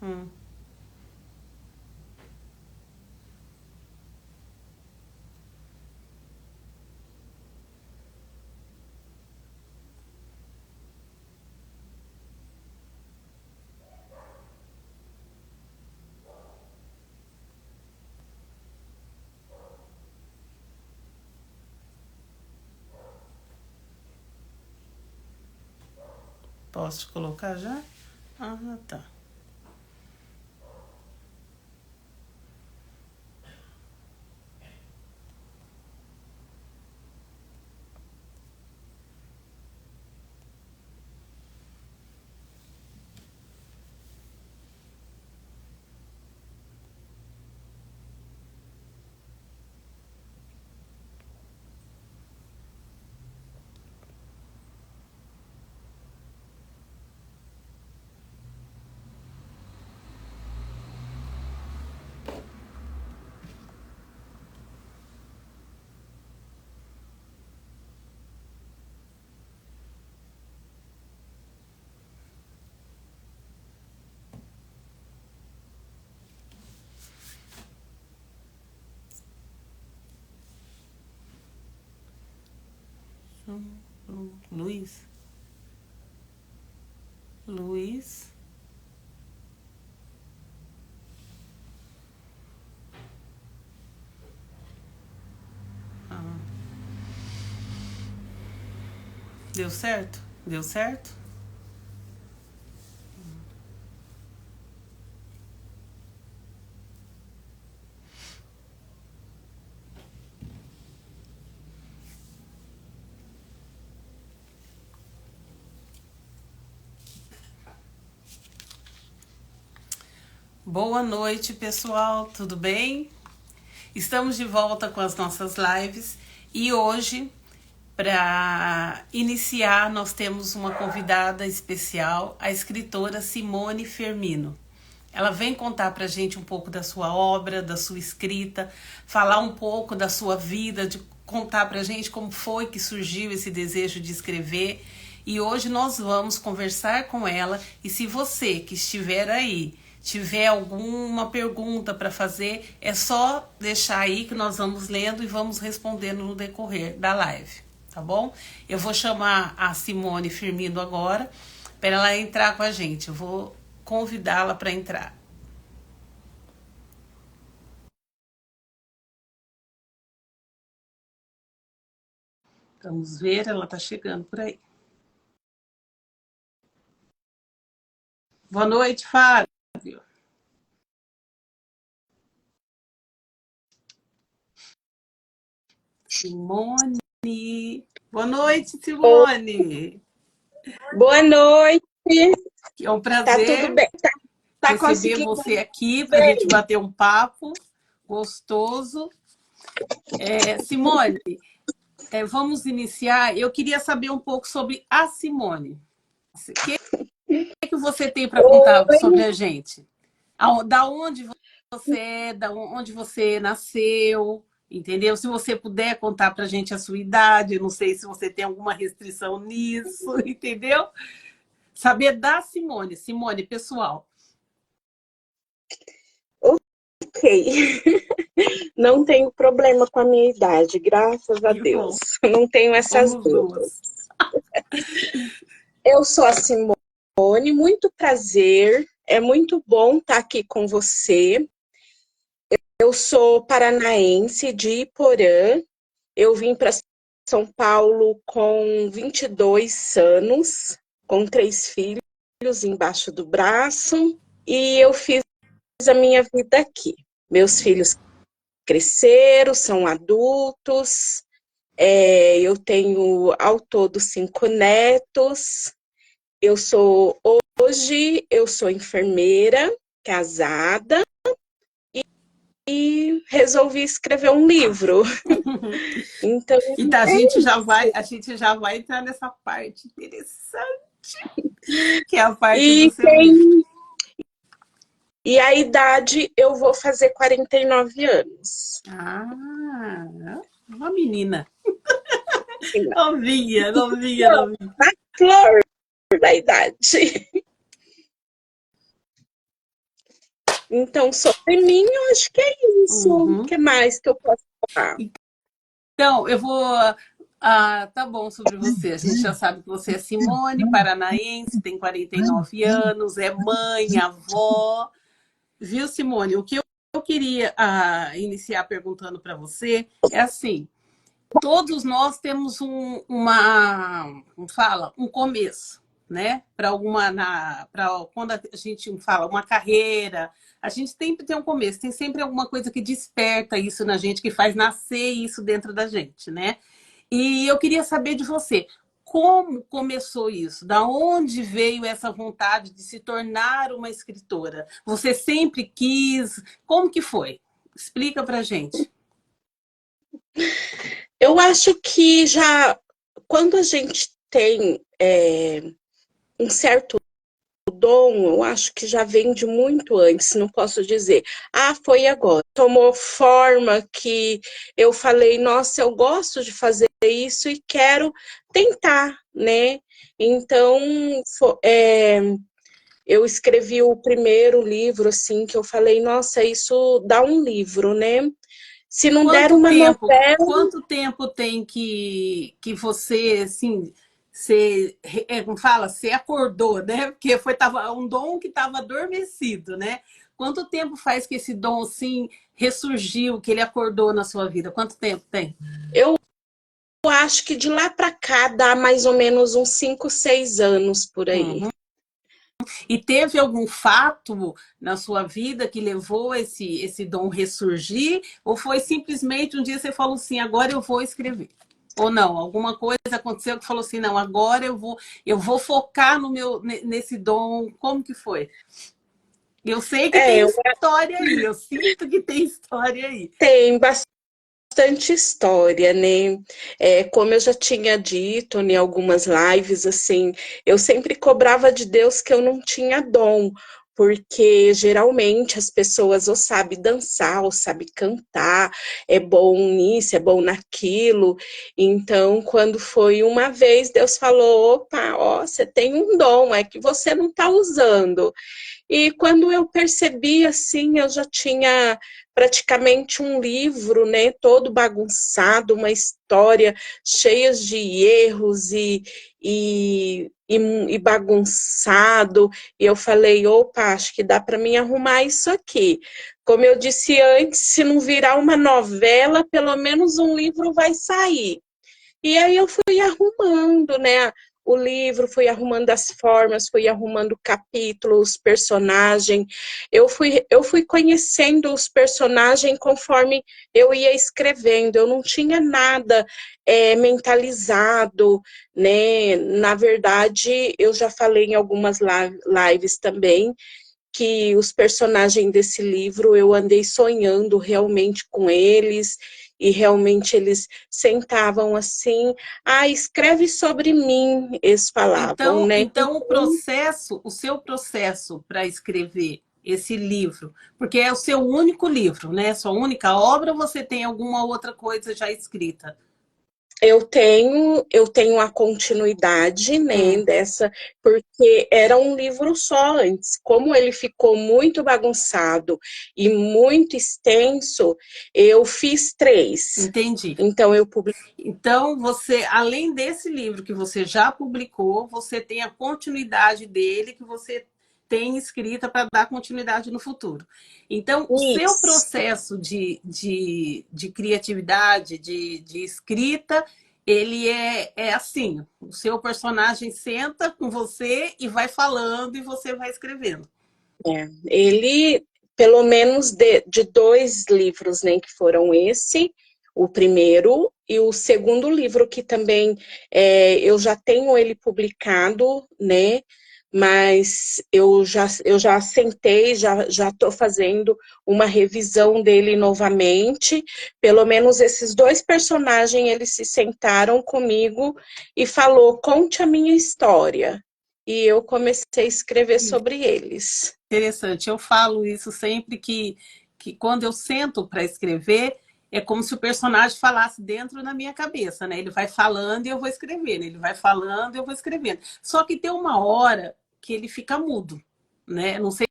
Hum. Posso te colocar já? Ah, tá. Luiz. Luiz. Ah, deu certo? Deu certo? Boa noite, pessoal. Tudo bem? Estamos de volta com as nossas lives e hoje, para iniciar, nós temos uma convidada especial, a escritora Simone Firmino. Ela vem contar pra gente um pouco da sua obra, da sua escrita, falar um pouco da sua vida, de contar pra gente como foi que surgiu esse desejo de escrever. E hoje nós vamos conversar com ela. E se você que estiver aí tiver alguma pergunta para fazer, é só deixar aí que nós vamos lendo e vamos respondendo no decorrer da live, tá bom? Eu vou chamar a Simone Firmino agora para ela entrar com a gente. Eu vou convidá-la para entrar. Vamos ver, ela está chegando por aí. Boa noite, Fábio. Simone. Boa noite, Ô, Simone. boa noite, É um tá tudo prazer bem? Tá receber conseguindo você aqui para a gente ver? bater um papo gostoso. Simone, vamos iniciar. Eu queria saber um pouco sobre a Simone. O que você tem para contar sobre Oi, a gente? Da onde você é, da onde você nasceu, entendeu? Se você puder contar para a gente a sua idade, eu não sei se você tem alguma restrição nisso, entendeu? Saber da Simone, Simone, pessoal. ok. Não tenho problema com a minha idade, graças a Que Deus. bom, Não tenho essas somos dúvidas. duas. Eu sou a Simone, muito prazer. É muito bom estar aqui com você. Eu sou paranaense de Iporã. Eu vim para São Paulo com 22 anos, com 3 filhos embaixo do braço, e eu fiz a minha vida aqui. Meus filhos cresceram, são adultos, eu tenho ao todo 5 netos. Hoje eu sou enfermeira, casada, e resolvi escrever um livro. Então, E tá, é isso. a gente já vai entrar nessa parte interessante, que é a parte do E, seu livro. e a idade, eu vou fazer 49 anos. Ah, uma menina. Novinha, novinha, novinha. Na flor da idade. Então, sobre mim, eu acho que é isso. O Uhum. que mais que eu posso falar? Então, eu vou. Tá bom sobre você. A gente já sabe que você é Simone, paranaense, tem 49 anos, é mãe, avó. Viu, Simone? O que eu queria iniciar perguntando para você é assim: todos nós temos como fala, um começo, né? Para para quando a gente fala uma carreira, a gente sempre tem um começo, tem sempre alguma coisa que desperta isso na gente, que faz nascer isso dentro da gente, né? E eu queria saber de você, como começou isso? Da onde veio essa vontade de se tornar uma escritora? Você sempre quis? Como que foi? Explica pra gente. Eu acho que já quando a gente tem um certo dom, eu acho que já vem de muito antes, não posso dizer, foi agora. Tomou forma que eu falei, nossa, eu gosto de fazer isso e quero tentar, né? Então, eu escrevi o primeiro livro, assim, que eu falei, nossa, isso dá um livro, né? Se E não der uma novela, quanto tempo tem que você, assim, você, como fala, você acordou, né? Porque tava um dom que estava adormecido, né? Quanto tempo faz que esse dom, assim, ressurgiu, que ele acordou na sua vida? Quanto tempo tem? eu acho que de lá para cá dá mais ou menos uns 5, 6 anos por aí. Uhum. E teve algum fato na sua vida que levou esse dom ressurgir? Ou foi simplesmente um dia você falou assim, agora eu vou escrever? Ou não? Alguma coisa aconteceu que falou assim, não, agora eu vou focar no nesse dom. Como que foi? Eu sei que tem É, história aí, eu sinto que tem história aí. tem bastante história, né? Como eu já tinha dito em algumas lives, assim, eu sempre cobrava de Deus que eu não tinha dom, porque geralmente as pessoas ou sabem dançar, ou sabem cantar, é bom nisso, é bom naquilo. Então, quando foi uma vez, Deus falou: opa, ó, você tem um dom, é que você não está usando. E quando eu percebi, assim, eu já tinha praticamente um livro, né, todo bagunçado, uma história cheia de erros e bagunçado. E eu falei, opa, acho que dá para mim arrumar isso aqui. Como eu disse antes, se não virar uma novela, pelo menos um livro vai sair. E aí eu fui arrumando, né? O livro, fui arrumando as formas, fui arrumando capítulos, personagem. Eu fui conhecendo os personagens conforme eu ia escrevendo. Eu não tinha nada mentalizado, né? Na verdade, eu já falei em algumas lives também que os personagens desse livro eu andei sonhando realmente com eles e realmente eles sentavam assim, escreve sobre mim, eles falavam, né? Então o seu processo para escrever esse livro, porque é o seu único livro, né? Sua única obra, ou você tem alguma outra coisa já escrita? Eu tenho a continuidade, né, Hum, dessa, porque era um livro só antes. Como ele ficou muito bagunçado e muito extenso, eu fiz três. entendi. Então eu publiquei. Então, você, além desse livro que você já publicou, você tem a continuidade dele que você tem escrita para dar continuidade no futuro. Então, o seu processo de criatividade, de escrita, ele é assim: o seu personagem senta com você e vai falando e você vai escrevendo. Ele, pelo menos de dois livros, né, que foram esse, o primeiro, e o segundo livro, que também eu já tenho ele publicado, né, mas eu já sentei, já estou fazendo uma revisão dele novamente. Pelo menos esses dois personagens, eles se sentaram comigo e falou, conte a minha história. E eu comecei a escrever sobre eles. Interessante. Eu falo isso sempre que quando eu sento para escrever, é como se o personagem falasse dentro da minha cabeça, né? Ele vai falando e eu vou escrevendo, ele vai falando e eu vou escrevendo. Só que tem uma hora que ele fica mudo, né? Não sei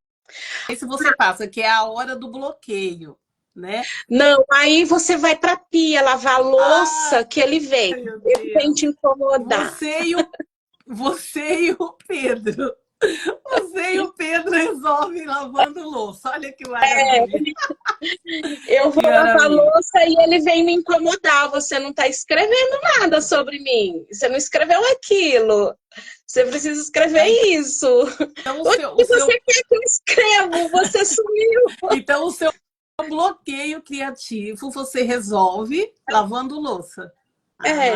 se você passa, que é a hora do bloqueio, né? Não, aí você vai para a pia lavar a Ai, louça que meu ele vem te Deus. incomodar. Você e o, você e o Pedro. Você e o Pedro resolvem lavando louça. Olha que maravilha. Eu vou Que lavar a maravilha. louça e ele vem me incomodar. Você não está escrevendo nada sobre mim. Você não escreveu aquilo. Você precisa escrever Aí, isso. então, O que você quer que eu escrevo? Você sumiu. então, o seu bloqueio criativo você resolve lavando louça. É,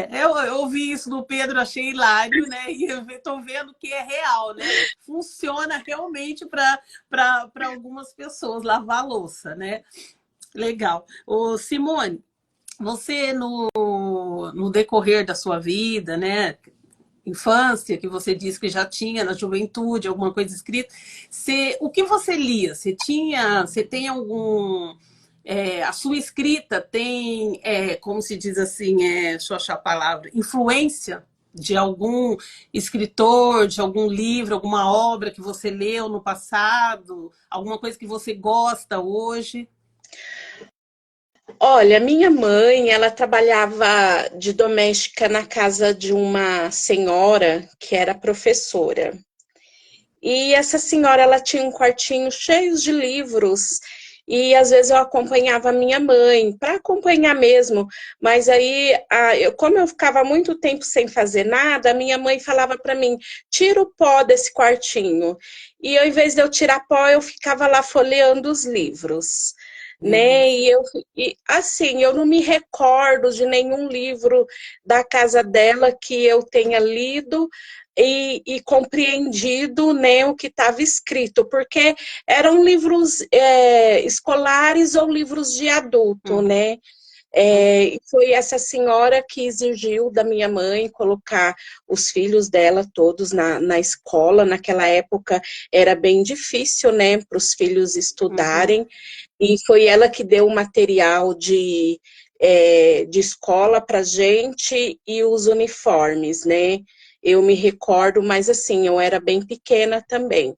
Ah, eu ouvi isso do Pedro, achei hilário, né? E eu estou vendo que é real, né? Funciona realmente para algumas pessoas lavar a louça, né? Legal. Ô, Simone, você no decorrer da sua vida, né? Infância, que você disse que já tinha na juventude, alguma coisa escrita. O que você lia? Você tem algum. A sua escrita tem, como se diz assim, deixa eu achar a palavra, influência de algum escritor, de algum livro, alguma obra que você leu no passado, alguma coisa que você gosta hoje? olha, minha mãe, ela trabalhava de doméstica na casa de uma senhora que era professora. E essa senhora, ela tinha um quartinho cheio de livros. E às vezes eu acompanhava a minha mãe, para acompanhar mesmo. Mas aí, como eu ficava muito tempo sem fazer nada, a minha mãe falava para mim: tira o pó desse quartinho. E ao invés de eu tirar pó, eu ficava lá folheando os livros. Né? Assim, eu não me recordo de nenhum livro da casa dela que eu tenha lido e compreendido, né, o que estava escrito, porque eram livros escolares ou livros de adulto, Uhum, né? E foi essa senhora que exigiu da minha mãe colocar os filhos dela todos na escola. Naquela época era bem difícil, né, para os filhos uhum, estudarem, e foi ela que deu o material de escola para gente e os uniformes, né? Eu me recordo, mas assim, eu era bem pequena também.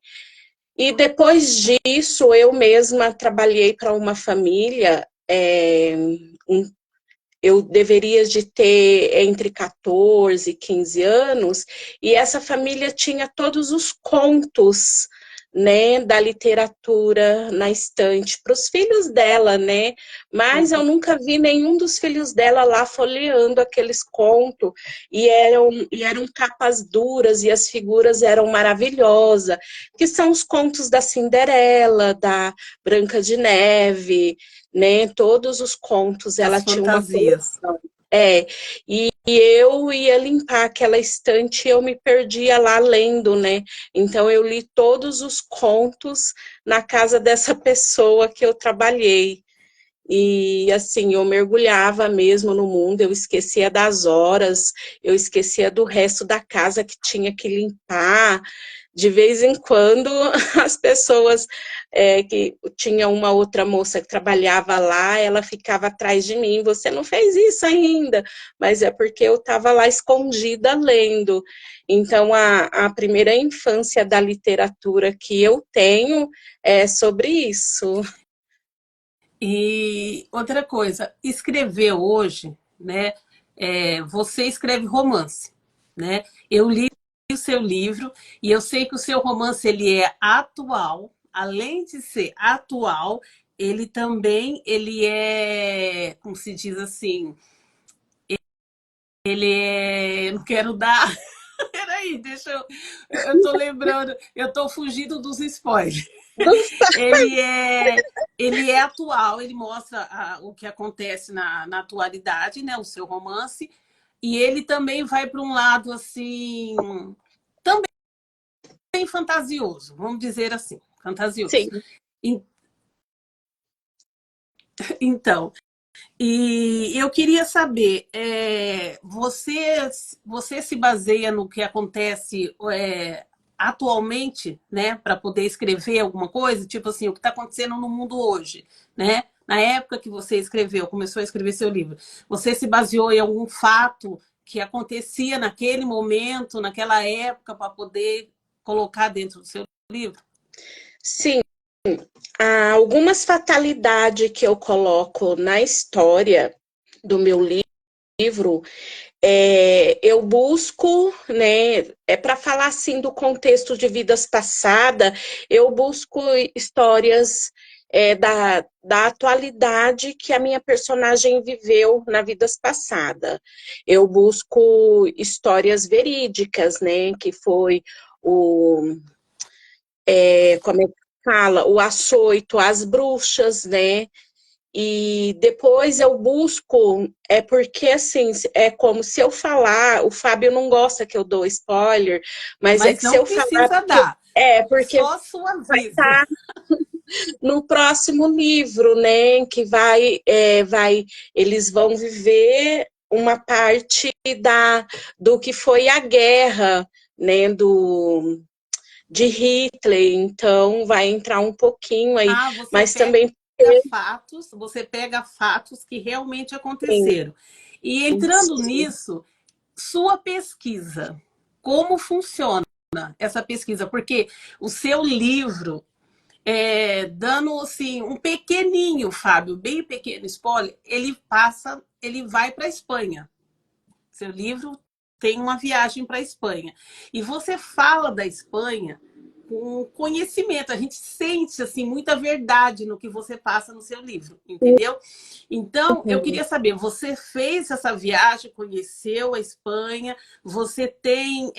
E depois disso, eu mesma trabalhei para uma família, um eu deveria de ter entre 14 e 15 anos, e essa família tinha todos os contos, né, da literatura na estante para os filhos dela, né? Mas eu uhum. nunca vi nenhum dos filhos dela lá folheando aqueles contos, e eram capas duras e as figuras eram maravilhosas, que são os contos da Cinderela, da Branca de Neve, né? Todos os contos, ela As tinha uma fantasias. coleção. E eu ia limpar aquela estante e eu me perdia lá lendo, né? Então eu li todos os contos na casa dessa pessoa que eu trabalhei. E assim, eu mergulhava mesmo no mundo, eu esquecia das horas, eu esquecia do resto da casa que tinha que limpar. De vez em quando, as pessoas que tinha uma outra moça que trabalhava lá, ela ficava atrás de mim, você não fez isso ainda, mas é porque eu estava lá escondida lendo. Então, a primeira infância da literatura que eu tenho é sobre isso. E outra coisa, escrever hoje, né? Você escreve romance, né? Eu li o seu livro e eu sei que o seu romance ele é atual, além de ser atual, ele é, como se diz assim, não quero dar. Peraí, eu tô lembrando, eu tô fugindo dos spoilers. Ele é, ele é atual, ele mostra o que acontece na atualidade, né? O seu romance, e ele também vai para um lado assim, bem fantasioso, vamos dizer assim, fantasioso. Sim. Então, e eu queria saber, você se baseia no que acontece atualmente, né, para poder escrever alguma coisa, tipo assim, o que está acontecendo no mundo hoje, né? Na época que você escreveu, começou a escrever seu livro, você se baseou em algum fato que acontecia naquele momento, naquela época, para poder colocar dentro do seu livro? Sim, há algumas fatalidades que eu coloco na história do meu livro. Eu busco, né, para falar assim do contexto de vidas passadas, eu busco histórias da atualidade que a minha personagem viveu na vidas passada. Eu busco histórias verídicas, né, que foi o, como é que fala, o açoito, as bruxas, né, e depois eu busco, porque assim, é como se eu falar, o Fábio não gosta que eu dou spoiler, mas é Mas que se não eu falar, precisa dar, porque só vai suaviza. estar no próximo livro, né, que eles vão viver uma parte do que foi a guerra, né, de Hitler, então vai entrar um pouquinho aí, Ah, você mas pega também fatos, você pega fatos que realmente tem aconteceram. E entrando isso. nisso, sua pesquisa, como funciona essa pesquisa? Porque o seu livro, dando assim um pequeninho, Fábio, bem pequeno spoiler, ele vai para a Espanha. Seu livro tem uma viagem para a Espanha. E você fala da Espanha com conhecimento. A gente sente assim muita verdade no que você passa no seu livro, entendeu? Então, eu Uhum. queria saber, você fez essa viagem, conheceu a Espanha, você tem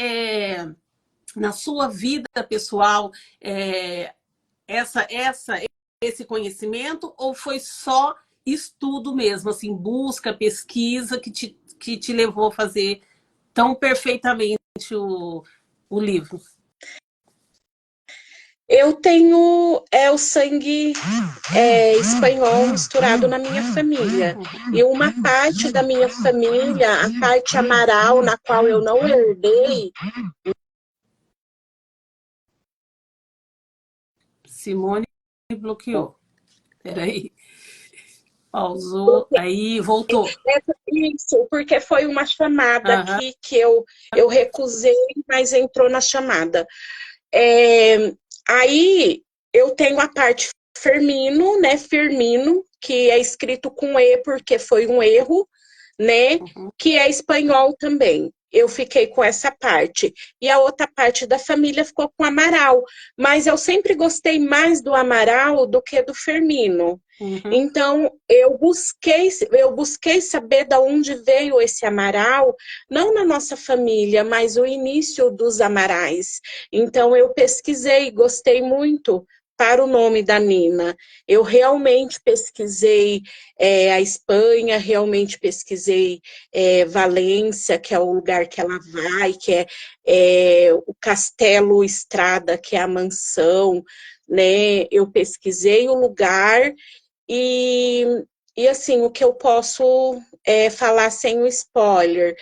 na sua vida pessoal é, esse conhecimento ou foi só estudo mesmo, assim, busca, pesquisa que te levou a fazer tão perfeitamente o livro? Eu tenho o sangue espanhol misturado na minha família. E uma parte da minha família, a parte Amaral, na qual eu não herdei, Simone bloqueou. Peraí. Pausou, aí voltou. isso, porque foi uma chamada Aham. aqui que eu recusei, mas entrou na chamada. É, aí eu tenho a parte Firmino, né? Firmino, que é escrito com E porque foi um erro, né? Uhum. Que é espanhol também. Eu fiquei com essa parte. E a outra parte da família ficou com Amaral. Mas eu sempre gostei mais do Amaral do que do Firmino. Uhum. Então, eu busquei saber de onde veio esse Amaral, não na nossa família, mas o início dos Amarais. Então, eu pesquisei, gostei muito para o nome da Nina. Eu realmente pesquisei a Espanha, realmente pesquisei Valência, que é o lugar que ela vai, que o Castelo Estrada, que é a mansão, né? Eu pesquisei o lugar e, e assim, o que eu posso falar sem o spoiler,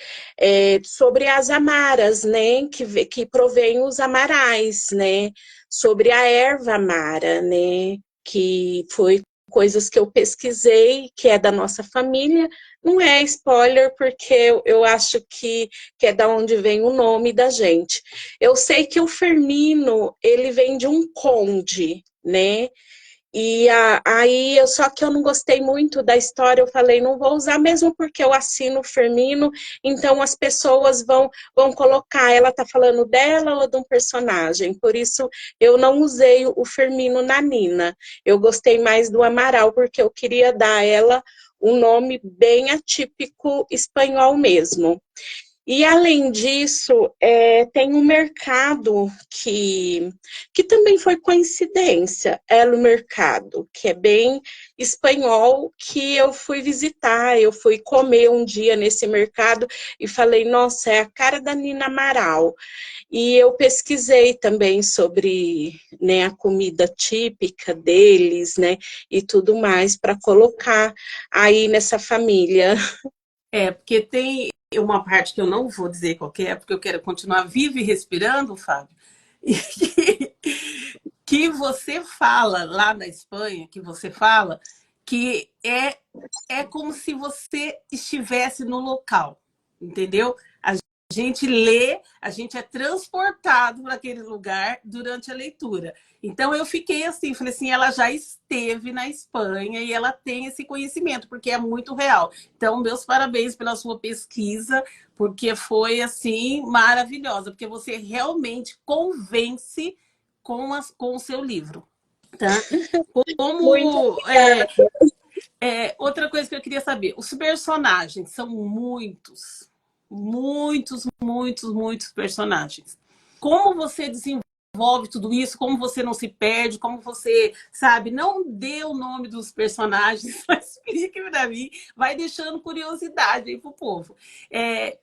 sobre as amaras, né, que provém os amarais, né, sobre a erva amara, né, que foi coisas que eu pesquisei, que é da nossa família, não é spoiler, porque eu acho que é da onde vem o nome da gente. Eu sei que o Fermino, ele vem de um conde, né, aí, só que eu não gostei muito da história, eu falei, não vou usar mesmo porque eu assino o Firmino, então as pessoas vão colocar, ela tá falando dela ou de um personagem, por isso eu não usei o Firmino na Nina. Eu gostei mais do Amaral, porque eu queria dar a ela um nome bem atípico espanhol mesmo. E, além disso, tem um mercado que também foi coincidência, o Mercado, que é bem espanhol, que eu fui visitar, eu fui comer um dia nesse mercado e falei, nossa, é a cara da Nina Amaral. E eu pesquisei também sobre, né, a comida típica deles, né, e tudo mais, para colocar aí nessa família. Porque tem uma parte que eu não vou dizer qual que é, porque eu quero continuar vivo e respirando, Fábio, e que você fala lá na Espanha, que você fala que é como se você estivesse no local, entendeu? gente lê, a gente é transportado para aquele lugar durante a leitura. Então eu fiquei assim, falei assim, ela já esteve na Espanha e ela tem esse conhecimento, porque é muito real. Então, meus parabéns pela sua pesquisa, porque foi assim maravilhosa, porque você realmente convence com o seu livro. Tá? Muito Como obrigada. outra coisa que eu queria saber, os personagens são muitos, muitos, muitos, muitos personagens. Como você desenvolve tudo isso? Como você não se perde? Como você, sabe, não dê o nome dos personagens, mas explique para mim, vai deixando curiosidade aí pro povo.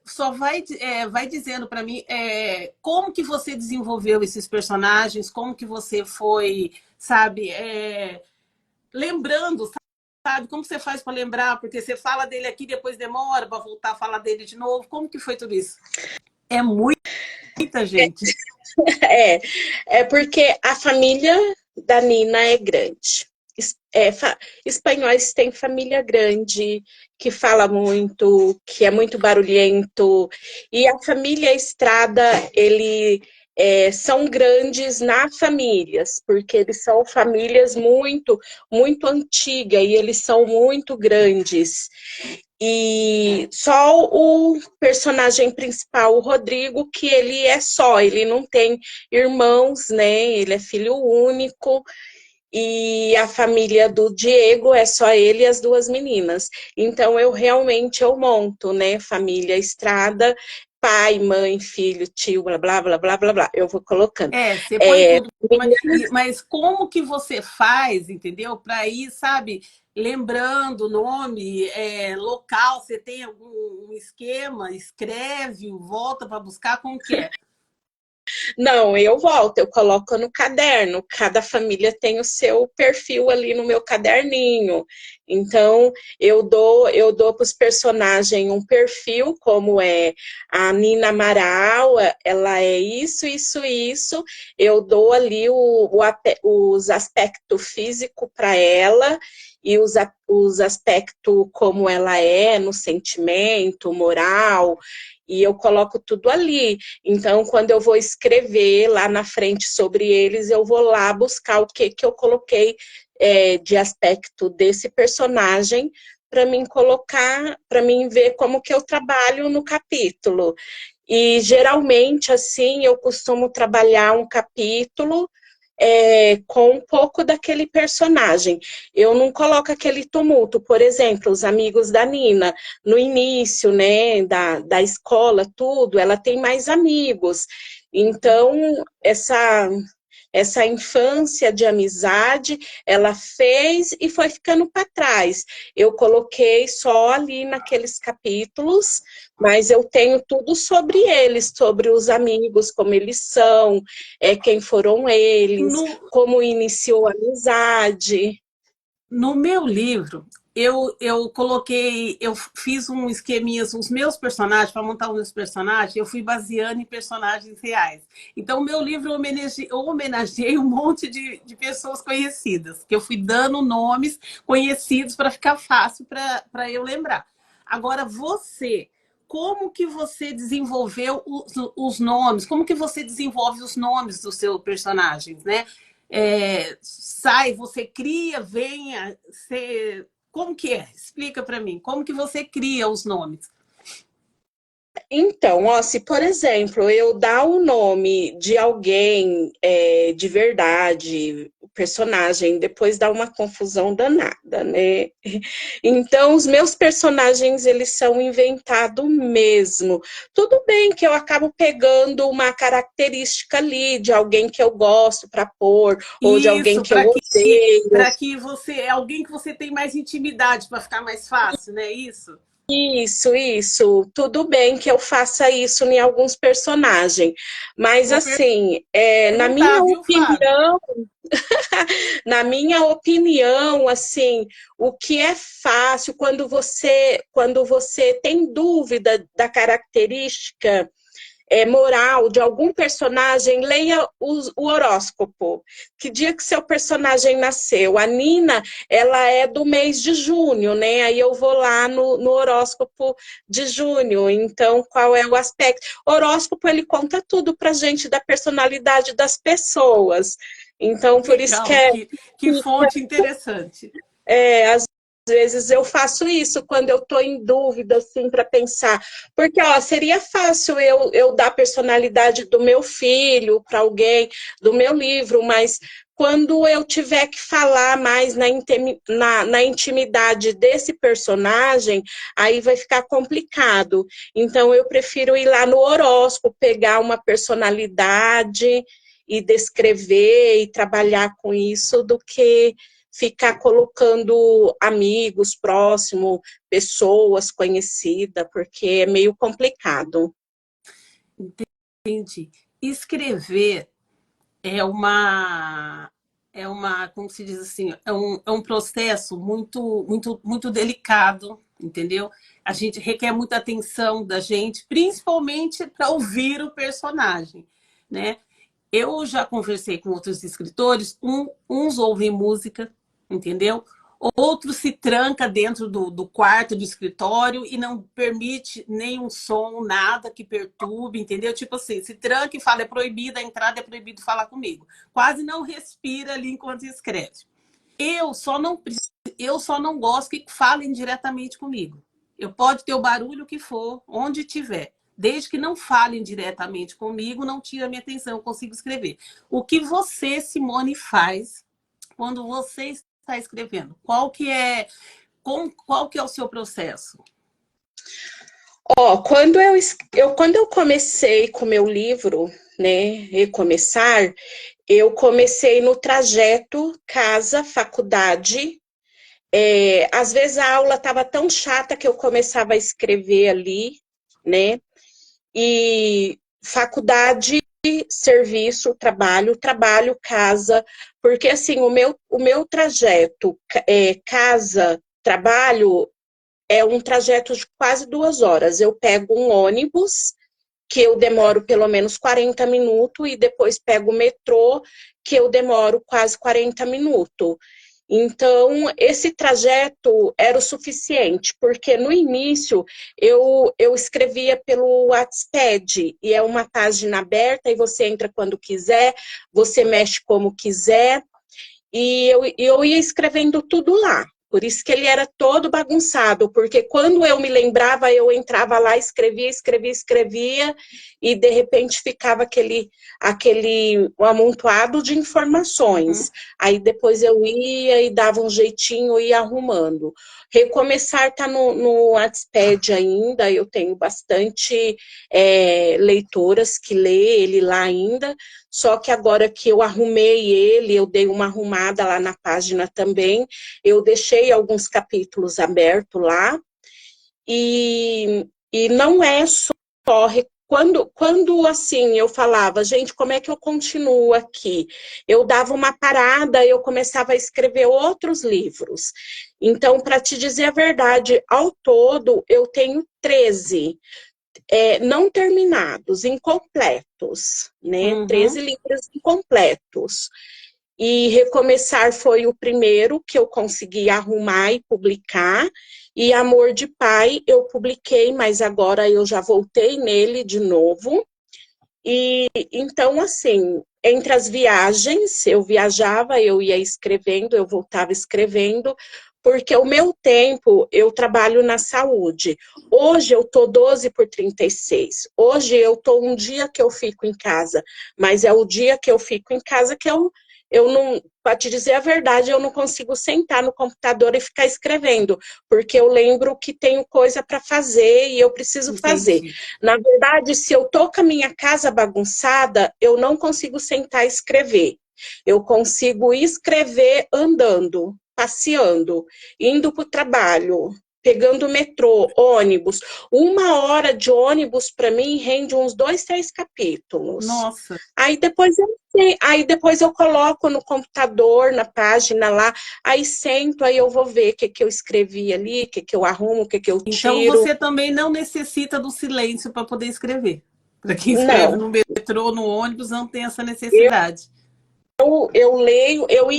Só vai dizendo para mim como que você desenvolveu esses personagens, como que você foi, sabe, lembrando, sabe? Como você faz para lembrar? Porque você fala dele aqui, depois demora para voltar a falar dele de novo. Como que foi tudo isso? É muita gente. É, é porque a família da Nina é grande. Espanhóis têm família grande, que fala muito, que é muito barulhento. E a família Estrada, são grandes nas famílias, porque eles são famílias muito, muito antigas e eles são muito grandes. E só o personagem principal, o Rodrigo, que ele não tem irmãos, né? Ele é filho único. E a família do Diego é só ele e as duas meninas. Então eu monto, né? Família Estrada, pai, mãe, filho, tio, blá blá blá blá blá blá. Eu vou colocando. Você põe tudo. Mas como que você faz, entendeu? Para ir, sabe, lembrando o nome, local, você tem algum esquema, escreve, volta para buscar, como que é? Não, eu volto, eu coloco no caderno. Cada família tem o seu perfil ali no meu caderninho. Então, eu dou para os personagens um perfil, como é a Nina Amaral, ela é isso, isso, isso. Eu dou ali os aspectos físicos para ela e os aspectos como ela é no sentimento, moral, e eu coloco tudo ali. Então, quando eu vou escrever lá na frente sobre eles, eu vou lá buscar o que eu coloquei de aspecto desse personagem para mim colocar, para mim ver como que eu trabalho no capítulo. E geralmente, assim, eu costumo trabalhar um capítulo com um pouco daquele personagem. Eu não coloco aquele tumulto, por exemplo, os amigos da Nina, no início, né, da escola, tudo, ela tem mais amigos. Então, essa infância de amizade, ela fez e foi ficando para trás. Eu coloquei só ali naqueles capítulos, mas eu tenho tudo sobre eles, sobre os amigos, como eles são, quem foram eles, No, como iniciou a amizade. No meu livro, eu coloquei, eu fiz um esqueminha, os meus personagens, para montar os meus personagens, eu fui baseando em personagens reais. Então, o meu livro eu homenageei um monte de pessoas conhecidas, que eu fui dando nomes conhecidos para ficar fácil para eu lembrar. Agora, você, como que você desenvolveu os nomes? Como que você desenvolve os nomes dos seus personagens, né? Você cria, venha, como que é? Explica para mim, como que você cria os nomes? Então, ó, se por exemplo eu dar o nome de alguém de verdade, o personagem, depois dá uma confusão danada, né? Então, os meus personagens, eles são inventados mesmo. Tudo bem que eu acabo pegando uma característica ali de alguém que eu gosto para pôr, ou de alguém Isso, que eu odeio. para que você, alguém que você tem mais intimidade, para ficar mais fácil, né? Isso. Isso. Tudo bem que eu faça isso em alguns personagens. Mas, Vou assim, na perguntar, minha viu, Fábio? opinião, na minha opinião, assim, o que é fácil quando você tem dúvida da característica, moral de algum personagem, leia o horóscopo. Que dia que seu personagem nasceu? A Nina, ela é do mês de junho, né? Aí eu vou lá no horóscopo de junho. Então, qual é o aspecto? O horóscopo, ele conta tudo pra gente da personalidade das pessoas. Então, por isso que Legal, que fonte interessante. às vezes eu faço isso quando eu estou em dúvida, assim, para pensar. Porque, ó, seria fácil eu dar a personalidade do meu filho para alguém, do meu livro, mas quando eu tiver que falar mais na intimidade desse personagem, aí vai ficar complicado. Então, eu prefiro ir lá no horóscopo, pegar uma personalidade e descrever e trabalhar com isso, do que ficar colocando amigos próximos, pessoas conhecidas, porque é meio complicado. Entendi. Escrever é uma, como se diz assim, é um processo muito delicado, entendeu? A gente requer muita atenção da gente, principalmente para ouvir o personagem, né? Eu já conversei com outros escritores, uns ouvem música, entendeu? Outro se tranca dentro do quarto do escritório e não permite nenhum som, nada que perturbe, entendeu? Tipo assim, se tranca e fala, é proibida a entrada, é proibido falar comigo. Quase não respira ali enquanto escreve. Eu só não, eu só não gosto que falem diretamente comigo. Eu pode ter o barulho que for, onde tiver. Desde que não falem diretamente comigo, não tira a minha atenção, eu consigo escrever. O que você, Simone, faz quando você está escrevendo? Qual que é o seu processo? Ó, quando eu comecei com o meu livro, né, Recomeçar, eu comecei no trajeto casa-faculdade. Às vezes a aula estava tão chata que eu começava a escrever ali, né? E faculdade, serviço, trabalho, casa, porque assim, o meu trajeto casa, trabalho é um trajeto de quase 2 horas. Eu pego um ônibus, que eu demoro pelo menos 40 minutos, e depois pego o metrô, que eu demoro quase 40 minutos. Então, esse trajeto era o suficiente, porque no início eu escrevia pelo Wattpad, e é uma página aberta, e você entra quando quiser, você mexe como quiser, e eu ia escrevendo tudo lá. Por isso que ele era todo bagunçado, porque quando eu me lembrava, eu entrava lá, escrevia, e de repente ficava aquele um amontoado de Uhum. informações. Aí depois eu ia e dava um jeitinho, ia arrumando. Recomeçar está no Wattpad ainda, eu tenho bastante leitoras que lê ele lá ainda, só que agora que eu arrumei ele, eu dei uma arrumada lá na página também, eu deixei alguns capítulos abertos lá, e não é só. Quando assim eu falava, gente, como é que eu continuo aqui? Eu dava uma parada, eu começava a escrever outros livros. Então, para te dizer a verdade, ao todo eu tenho 13 não terminados, incompletos, né? Uhum. 13 livros incompletos. E Recomeçar foi o primeiro que eu consegui arrumar e publicar. E Amor de Pai eu publiquei, mas agora eu já voltei nele de novo. E então, assim, entre as viagens, eu viajava, eu ia escrevendo, eu voltava escrevendo, porque o meu tempo, eu trabalho na saúde. Hoje eu tô 12 por 36. Hoje eu tô um dia que eu fico em casa, mas é o dia que eu fico em casa que eu não, para te dizer a verdade, eu não consigo sentar no computador e ficar escrevendo, porque eu lembro que tenho coisa para fazer e eu preciso fazer. Entendi. Na verdade, se eu tô com a minha casa bagunçada, eu não consigo sentar e escrever. Eu consigo escrever andando, passeando, indo para o trabalho, pegando metrô, ônibus. 1 hora de ônibus, para mim, rende uns 2, 3 capítulos. Nossa, Aí depois eu coloco no computador, na página lá, aí sento, aí eu vou ver o que eu escrevi ali, o que eu arrumo, o que eu então tiro. você também não necessita do silêncio para poder escrever. Para quem escreve Não, no metrô, no ônibus, não tem essa necessidade. eu leio, eu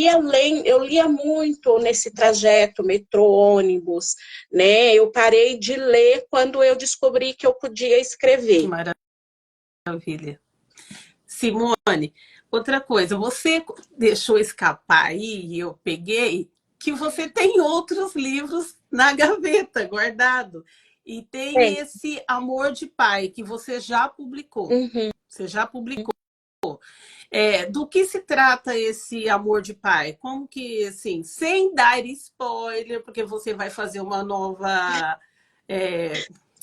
lia muito nesse trajeto, metrô, ônibus, né? Eu parei de ler quando eu descobri que eu podia Que escrever. maravilha. Simone, outra coisa, você deixou escapar aí, e eu peguei, que você tem outros livros na gaveta, guardado. E É. tem esse Amor de Pai, que você já publicou. Uhum. Você já publicou. Do que se trata esse Amor de Pai? Como que, assim, sem dar spoiler, porque você vai fazer uma nova. É,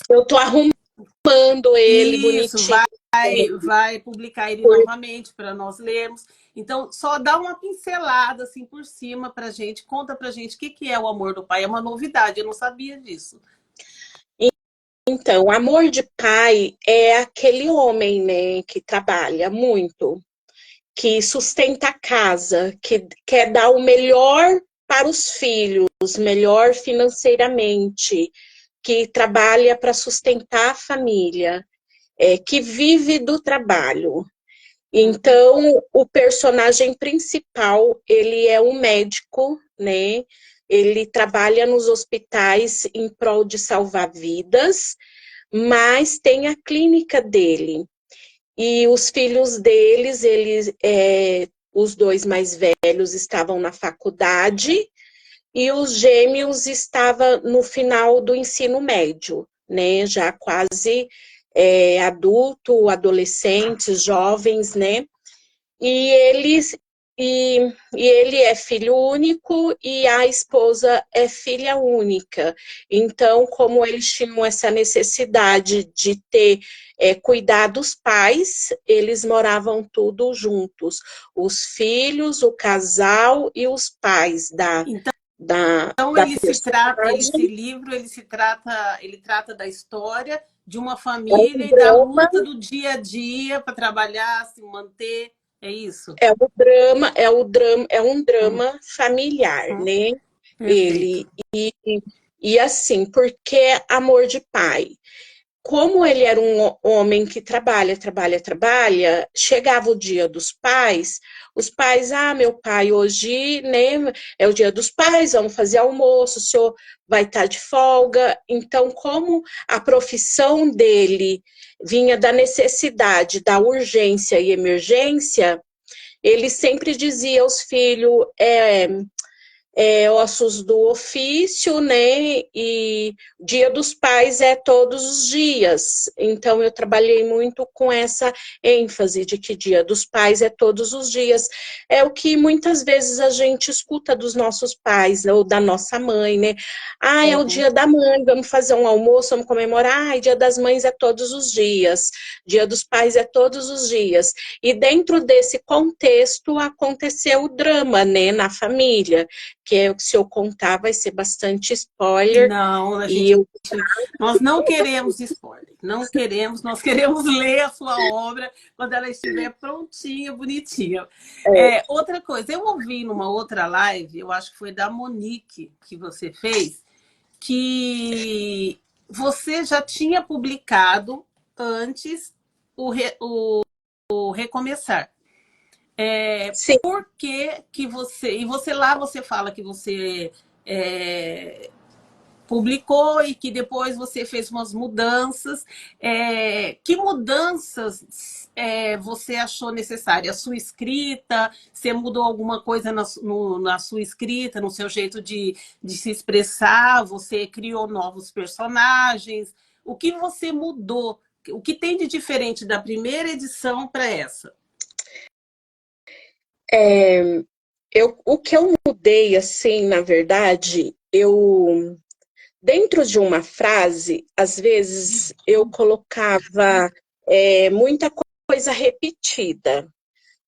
Eu tô arrumando ele isso, bonitinho. vai publicar ele novamente para nós lermos. Então, só dá uma pincelada assim por cima para gente. Conta para gente o que é o Amor do Pai. É uma novidade, eu não sabia disso. Então, amor de pai é aquele homem, né, que trabalha muito, que sustenta a casa, que quer dar o melhor para os filhos, melhor financeiramente, que trabalha para sustentar a família, que vive do trabalho. Uhum. Então, o personagem principal, ele é um médico, né? Ele trabalha nos hospitais em prol de salvar vidas, mas tem a clínica dele. E os filhos deles, os dois mais velhos estavam na faculdade e os gêmeos estavam no final do ensino médio, né? Já quase adulto, adolescentes, jovens, né? E eles e, e ele é filho único e a esposa é filha única. Então, como eles tinham essa necessidade de ter cuidar dos pais, eles moravam tudo juntos. Os filhos, o casal e os pais Então da ele se trata, esse personagem. livro, ele trata da história de uma É um família e da drama, luta do dia a dia para trabalhar, se manter. É isso? é um Hum, drama familiar, hum, né? perfeito. Ele e assim, porque amor de pai. Como ele era um homem que trabalha, chegava o dia dos pais, os pais, meu pai, hoje, né, é o dia dos pais, vamos fazer almoço, o senhor vai estar de folga. Então, como a profissão dele vinha da necessidade, da urgência e emergência, ele sempre dizia aos filhos, ossos do ofício, né? E Dia dos Pais é todos os dias. Então, eu trabalhei muito com essa ênfase de que Dia dos Pais é todos os dias. É o que muitas vezes a gente escuta dos nossos pais, né, ou da nossa mãe, né? É o Uhum. Dia da Mãe, vamos fazer um almoço, vamos comemorar. Dia das Mães é todos os dias. Dia dos Pais é todos os dias. E dentro desse contexto aconteceu o drama, né, na família, que é o que se eu contar vai ser bastante spoiler, Não, e eu nós não queremos spoiler, não queremos, nós queremos ler a sua obra quando ela estiver prontinha, bonitinha. Outra coisa, eu ouvi numa outra live, eu acho que foi da Monique que você fez, que você já tinha publicado antes o Recomeçar. sim, Por que você. E você lá você fala que você é, publicou e que depois você fez umas mudanças. Que mudanças você achou necessária? A sua escrita? Você mudou alguma coisa na sua escrita, no seu jeito de se expressar? Você criou novos personagens? O que você mudou? O que tem de diferente da primeira edição para essa? o que eu mudei, assim, na verdade, dentro de uma frase, às vezes eu colocava muita coisa repetida.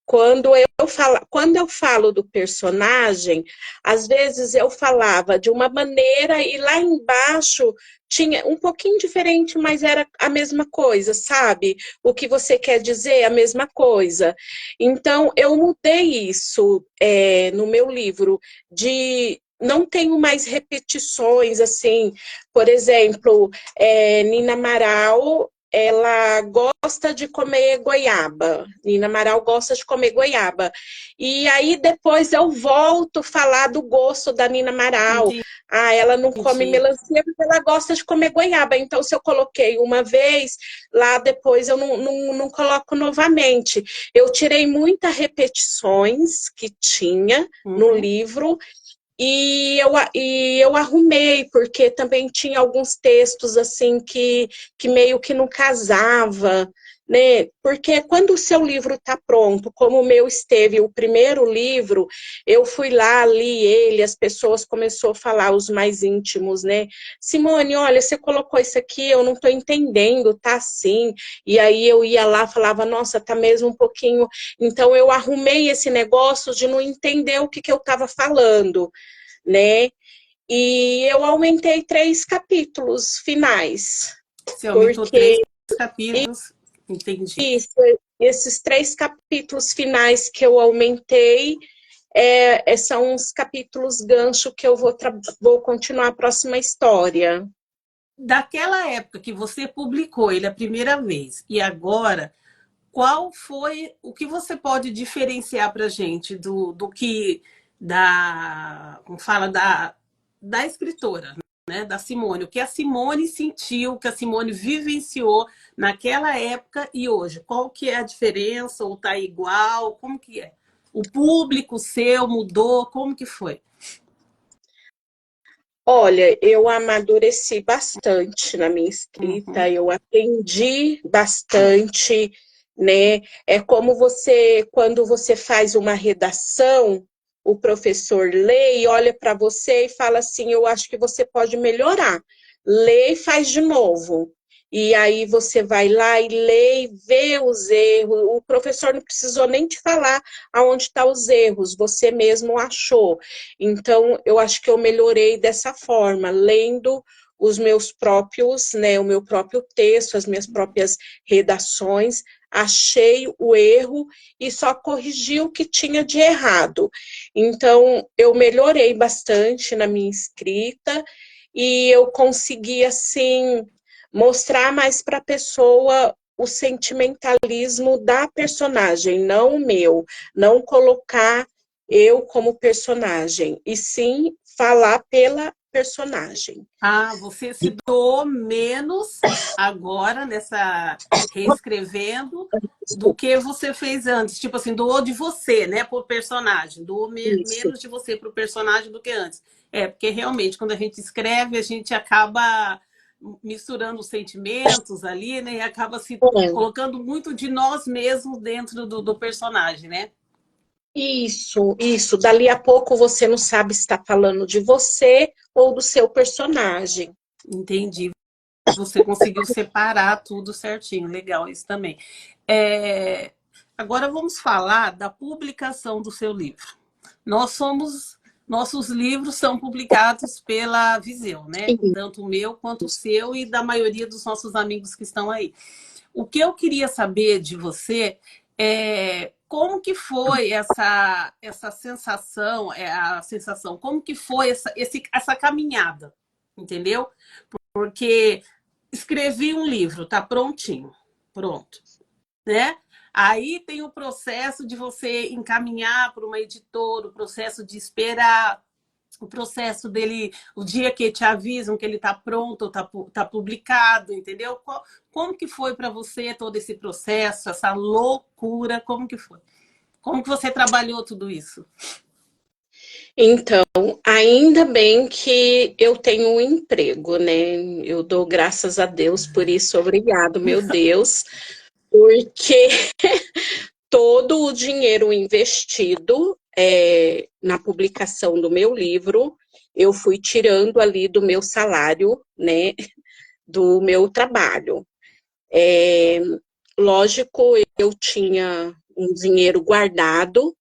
Quando eu falo do personagem, às vezes eu falava de uma maneira e lá embaixo tinha um pouquinho diferente, mas era a mesma coisa, sabe? O que você quer dizer é a mesma coisa. Então, eu mudei isso no meu livro, de não tenho mais repetições, assim, por exemplo, Nina Amaral ela gosta de comer goiaba. Nina Amaral gosta de comer goiaba. E aí depois eu volto a falar do gosto da Nina Amaral. Entendi. Ah, ela não come melancia, mas ela gosta de comer goiaba. Então, se eu coloquei uma vez, lá depois eu não coloco novamente. Eu tirei muitas repetições que tinha no Uhum. livro e eu arrumei, porque também tinha alguns textos assim que meio que não casava, né? Porque quando o seu livro está pronto, como o meu esteve, o primeiro livro, eu fui lá, li ele, as pessoas começaram a falar, os mais íntimos, né? Simone, olha, você colocou isso aqui, eu não estou entendendo, tá assim. E aí eu ia lá, falava, nossa, tá mesmo um pouquinho. Então eu arrumei esse negócio de não entender o que eu estava falando, né? E eu aumentei 3 capítulos finais, Você aumentou três porque capítulos. Entendi. isso, esses 3 capítulos finais que eu aumentei são os capítulos gancho que eu vou continuar a próxima história. Daquela época que você publicou ele a primeira vez e agora, qual foi o que você pode diferenciar para a gente do que como fala, da escritora, né, da Simone, o que a Simone sentiu, o que a Simone vivenciou naquela época e hoje? Qual que é a diferença? Ou está igual? Como que é? O público seu mudou? Como que foi? Olha, eu amadureci bastante na minha escrita, Uhum. eu aprendi bastante, né? É como você, quando você faz uma redação, o professor lê e olha para você e fala assim: eu acho que você pode melhorar. Lê e faz de novo. E aí você vai lá e lê e vê os erros. O professor não precisou nem te falar aonde estão os erros, você mesmo achou. Então, eu acho que eu melhorei dessa forma, lendo os meus próprios, né, o meu próprio texto, as minhas próprias redações, achei o erro e só corrigi o que tinha de errado. Então, eu melhorei bastante na minha escrita e eu consegui, assim, mostrar mais para a pessoa o sentimentalismo da personagem, não o meu, não colocar eu como personagem, e sim falar pela personagem. Ah, você se doou menos agora nessa reescrevendo do que você fez antes. Tipo assim, doou de você, né, pro personagem. Doou Isso. menos de você pro personagem do que antes. É, porque realmente, quando a gente escreve, a gente acaba misturando os sentimentos ali, né, e acaba se É. colocando muito de nós mesmos dentro do personagem, né? Isso. Dali a pouco você não sabe se está falando de você ou do seu personagem. Entendi. Você conseguiu separar tudo certinho. Legal, isso também. É, agora vamos falar da publicação do seu livro. Nossos livros são publicados pela Viseu, né? Tanto o meu quanto o seu e da maioria dos nossos amigos que estão aí. O que eu queria saber de você é como que foi essa sensação, a sensação, como que foi essa caminhada, entendeu? Porque escrevi um livro, tá prontinho, pronto, né? Aí tem o processo de você encaminhar para uma editora, o processo de esperar, o processo dele, o dia que te avisam que ele está pronto, tá publicado, entendeu? Como que foi para você todo esse processo, essa loucura? Como que foi? Como que você trabalhou tudo isso? Então, ainda bem que eu tenho um emprego, né? Eu dou graças a Deus por isso, obrigado, meu Deus, porque todo o dinheiro investido na publicação do meu livro, eu fui tirando ali do meu salário, né? Do meu trabalho. É, lógico, eu tinha um dinheiro guardado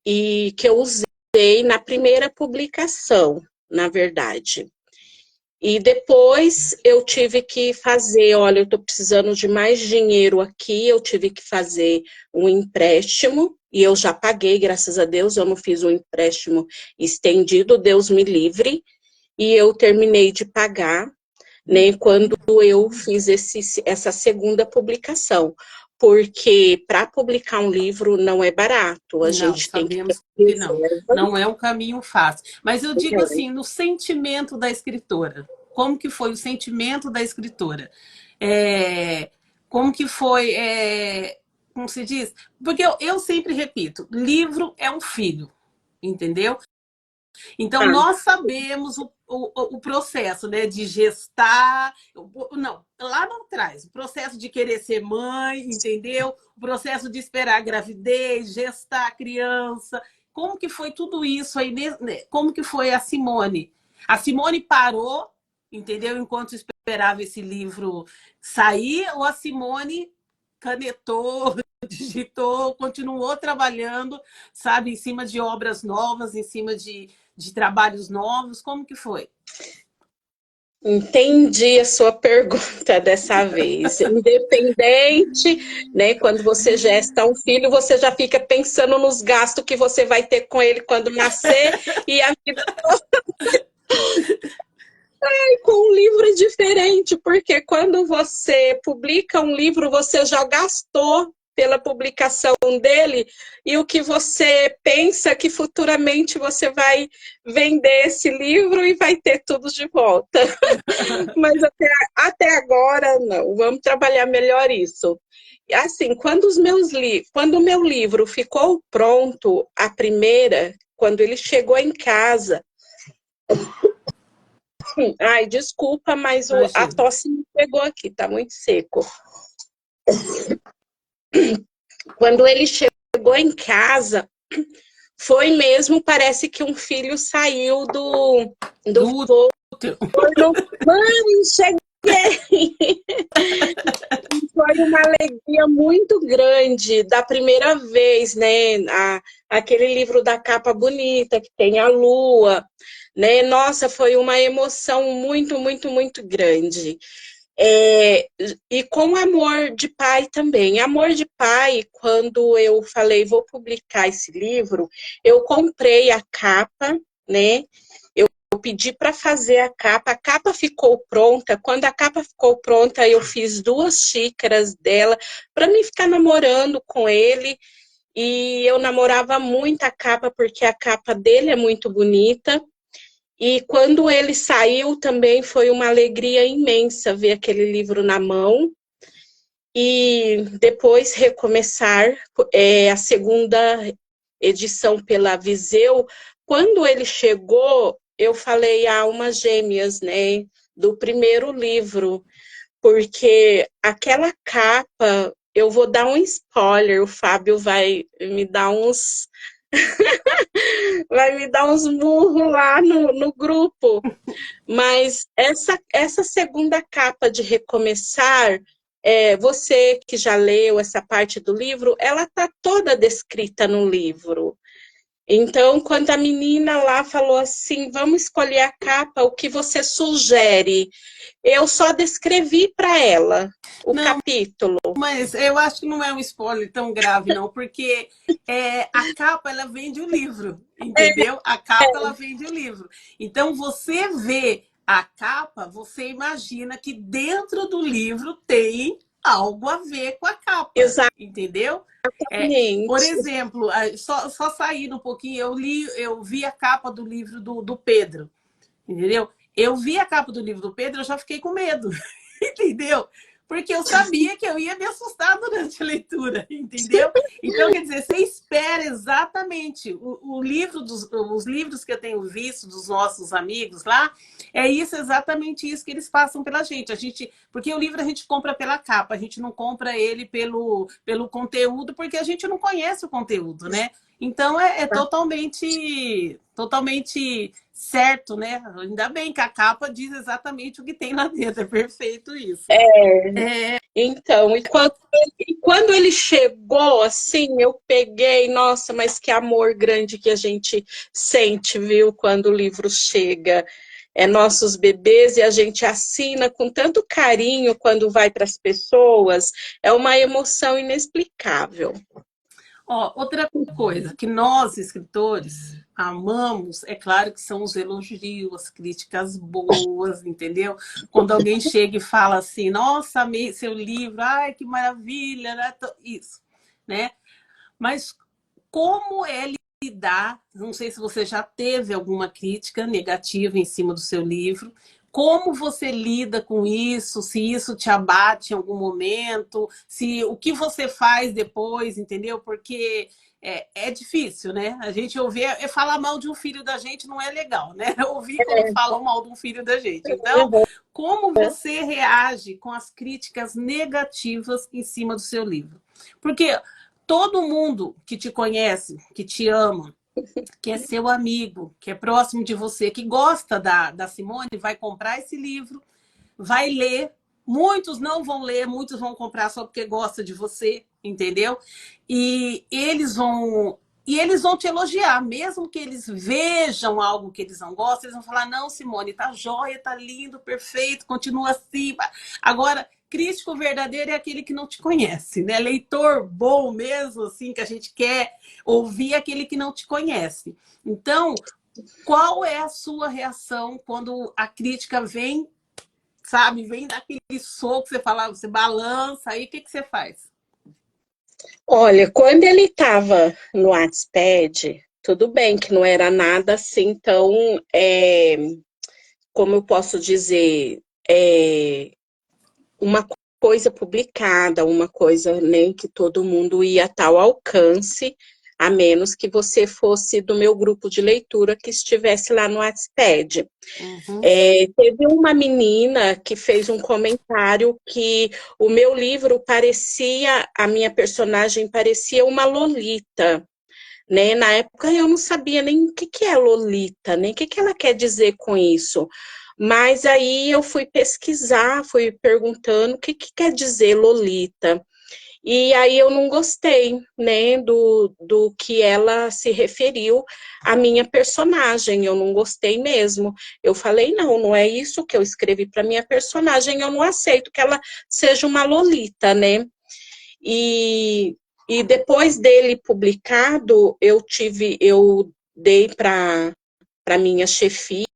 e que eu usei na primeira publicação, na verdade. E depois eu tive que fazer, olha, eu estou precisando de mais dinheiro aqui, eu tive que fazer um empréstimo, e eu já paguei, graças a Deus, eu não fiz um empréstimo estendido, Deus me livre, e eu terminei de pagar, né, quando eu fiz essa segunda publicação. Porque para publicar um livro não é barato, a Não, gente tem que ter sabemos que não. reserva. Não é um caminho fácil. Mas eu digo assim, no sentimento da escritora. Como que foi o sentimento da escritora? É, como que foi, como se diz? Porque eu sempre repito, livro é um filho, entendeu? Então, Ah, nós sabemos o processo, né, de gestar, não, lá não traz, o processo de querer ser mãe, entendeu? O processo de esperar a gravidez, gestar a criança, como que foi tudo isso aí, né? Como que foi a Simone? A Simone parou, entendeu? Enquanto esperava esse livro sair, ou a Simone canetou, digitou, continuou trabalhando, sabe, em cima de obras novas, em cima de trabalhos novos? Como que foi? entendi a sua pergunta dessa vez. Independente, né? Quando você gesta um filho, você já fica pensando nos gastos que você vai ter com ele quando nascer, e a vida com um livro é diferente, porque quando você publica um livro, você já gastou pela publicação dele, e o que você pensa que futuramente você vai vender esse livro e vai ter tudo de volta. Mas até agora, não. Vamos trabalhar melhor isso. Assim, quando o meu livro ficou pronto, a primeira, quando ele chegou em casa, ai, desculpa, mas a Imagina. tosse me pegou aqui, tá muito seco. Quando ele chegou em casa, foi mesmo, parece que um filho saiu do Do útero. forno. Mãe, cheguei! Foi uma alegria muito grande da primeira vez, né? Aquele livro da capa bonita, que tem a lua, né? Nossa, foi uma emoção muito, muito, muito grande. É, e com amor de pai também. Amor de pai, quando eu falei, vou publicar esse livro, eu comprei a capa, né? Eu pedi para fazer a capa ficou pronta. Quando a capa ficou pronta, eu fiz 2 xícaras dela para mim ficar namorando com ele. E eu namorava muito a capa, porque a capa dele é muito bonita. E quando ele saiu, também foi uma alegria imensa ver aquele livro na mão. E depois recomeçar a segunda edição pela Viseu. Quando ele chegou, eu falei a almas gêmeas, né, do primeiro livro, porque aquela capa, eu vou dar um spoiler, o Fábio vai me dar uns murros lá no grupo, mas essa segunda capa de recomeçar, você que já leu essa parte do livro, ela está toda descrita no livro. Então, quando a menina lá falou assim, vamos escolher a capa, o que você sugere? Eu só descrevi para ela o Não, capítulo. mas eu acho que não é um spoiler tão grave, não, porque a capa ela vende o livro, entendeu? A capa ela vende o livro. Então você vê a capa, você imagina que dentro do livro tem algo a ver com a capa, entendeu? Por Exatamente. exemplo, só saindo um pouquinho, eu vi a capa do livro do Pedro, entendeu? Eu vi a capa do livro do Pedro, eu já fiquei com medo, entendeu? Porque eu sabia que eu ia me assustar durante a leitura, entendeu? Então, quer dizer, você espera exatamente o livro os livros que eu tenho visto dos nossos amigos lá, é isso, exatamente isso que eles passam pela gente. Porque o livro a gente compra pela capa, a gente não compra ele pelo conteúdo, porque a gente não conhece o conteúdo, né? Então é totalmente certo, né? Ainda bem que a capa diz exatamente o que tem lá dentro. É perfeito isso. Então, e quando ele chegou, assim, eu peguei, nossa, mas que amor grande que a gente sente, viu, quando o livro chega. É nossos bebês e a gente assina com tanto carinho quando vai para as pessoas, é uma emoção inexplicável. Ó, outra coisa que nós, escritores, amamos, é claro que são os elogios, as críticas boas, entendeu? Quando alguém chega e fala assim, nossa, amei seu livro, ai, que maravilha, né? Isso, né? Mas como é lidar, não sei se você já teve alguma crítica negativa em cima do seu livro, como você lida com isso, se isso te abate em algum momento, se o que você faz depois, entendeu? Porque é difícil, né? A gente ouvir, falar mal de um filho da gente não é legal, né? Ouvir quando falam mal de um filho da gente. Então, como você reage com as críticas negativas em cima do seu livro? Porque todo mundo que te conhece, que te ama, que é seu amigo, que é próximo de você, que gosta da Simone, vai comprar esse livro, vai ler. Muitos não vão ler, muitos vão comprar só porque gosta de você, entendeu? E eles vão te elogiar, mesmo que eles vejam algo que eles não gostam, eles vão falar: não, Simone, tá jóia, tá lindo, perfeito, continua assim. Agora, crítico verdadeiro é aquele que não te conhece, né? Leitor bom mesmo, assim, que a gente quer ouvir, é aquele que não te conhece. Então, qual é a sua reação quando a crítica vem, sabe, vem daquele soco, você fala, você balança, aí o que você faz? Olha, quando ele estava no Wattpad, tudo bem que não era nada assim tão, como eu posso dizer, uma coisa publicada, uma coisa nem que todo mundo ia a tal alcance, a menos que você fosse do meu grupo de leitura que estivesse lá no Wattpad. Uhum. Teve uma menina que fez um comentário que o meu livro parecia, a minha personagem parecia uma Lolita, né? Na época eu não sabia nem o que que é Lolita, nem o que que ela quer dizer com isso. Mas aí eu fui pesquisar, fui perguntando o que que quer dizer Lolita. E aí eu não gostei, né, do que ela se referiu à minha personagem, eu não gostei mesmo. Eu falei, não, não é isso que eu escrevi para minha personagem, eu não aceito que ela seja uma Lolita, né? E, e depois dele publicado, eu dei para minha chefia,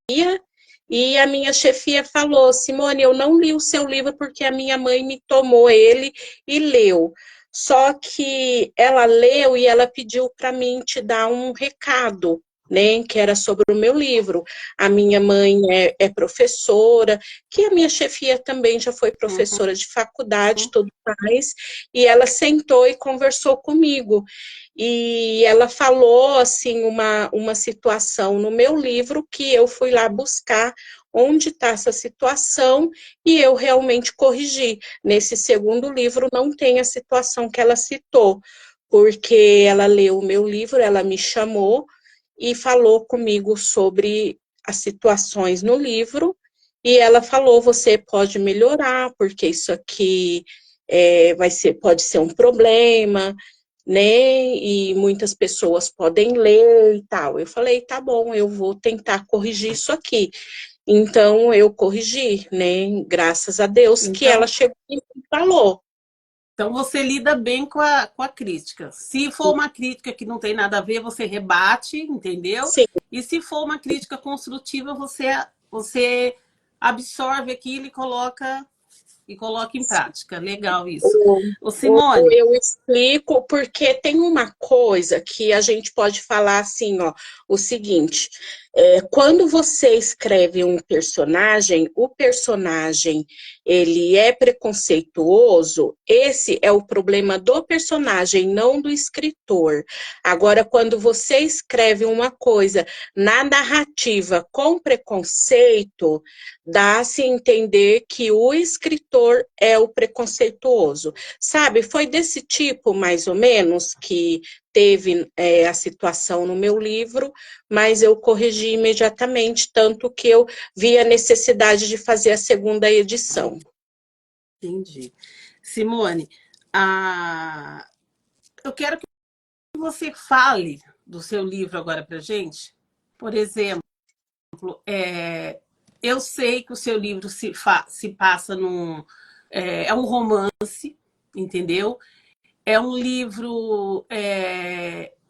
e a minha chefia falou: Simone, eu não li o seu livro porque a minha mãe me tomou ele e leu. Só que ela leu e ela pediu para mim te dar um recado, né, que era sobre o meu livro. A minha mãe é professora, que a minha chefia também já foi Uhum. professora de faculdade, tudo mais, e ela sentou e conversou comigo. E ela falou assim uma situação no meu livro que eu fui lá buscar onde está essa situação e eu realmente corrigi. Nesse segundo livro não tem a situação que ela citou, porque ela leu o meu livro, ela me chamou e falou comigo sobre as situações no livro e ela falou: você pode melhorar, porque isso aqui pode ser um problema, né? E muitas pessoas podem ler e tal. Eu falei, tá bom, eu vou tentar corrigir isso aqui. Então eu corrigi, né? Graças a Deus que ela Então, chegou e falou. então você lida bem com a crítica. Se for uma crítica que não tem nada a ver, você rebate, entendeu? Sim, E se for uma crítica construtiva, você absorve aquilo e coloca em prática. Legal isso. Ô, Simone, eu explico porque tem uma coisa que a gente pode falar assim, ó, o seguinte, quando você escreve um personagem, o personagem ele é preconceituoso, esse é o problema do personagem, não do escritor. Agora, quando você escreve uma coisa na narrativa com preconceito, dá-se a entender que o escritor é o preconceituoso. Sabe, foi desse tipo, mais ou menos, que teve a situação no meu livro, mas eu corrigi imediatamente, tanto que eu vi a necessidade de fazer a segunda edição. entendi. Simone, a... eu quero que você fale do seu livro agora para gente. Por exemplo, eu sei que o seu livro se passa num. É um romance, entendeu? É um livro,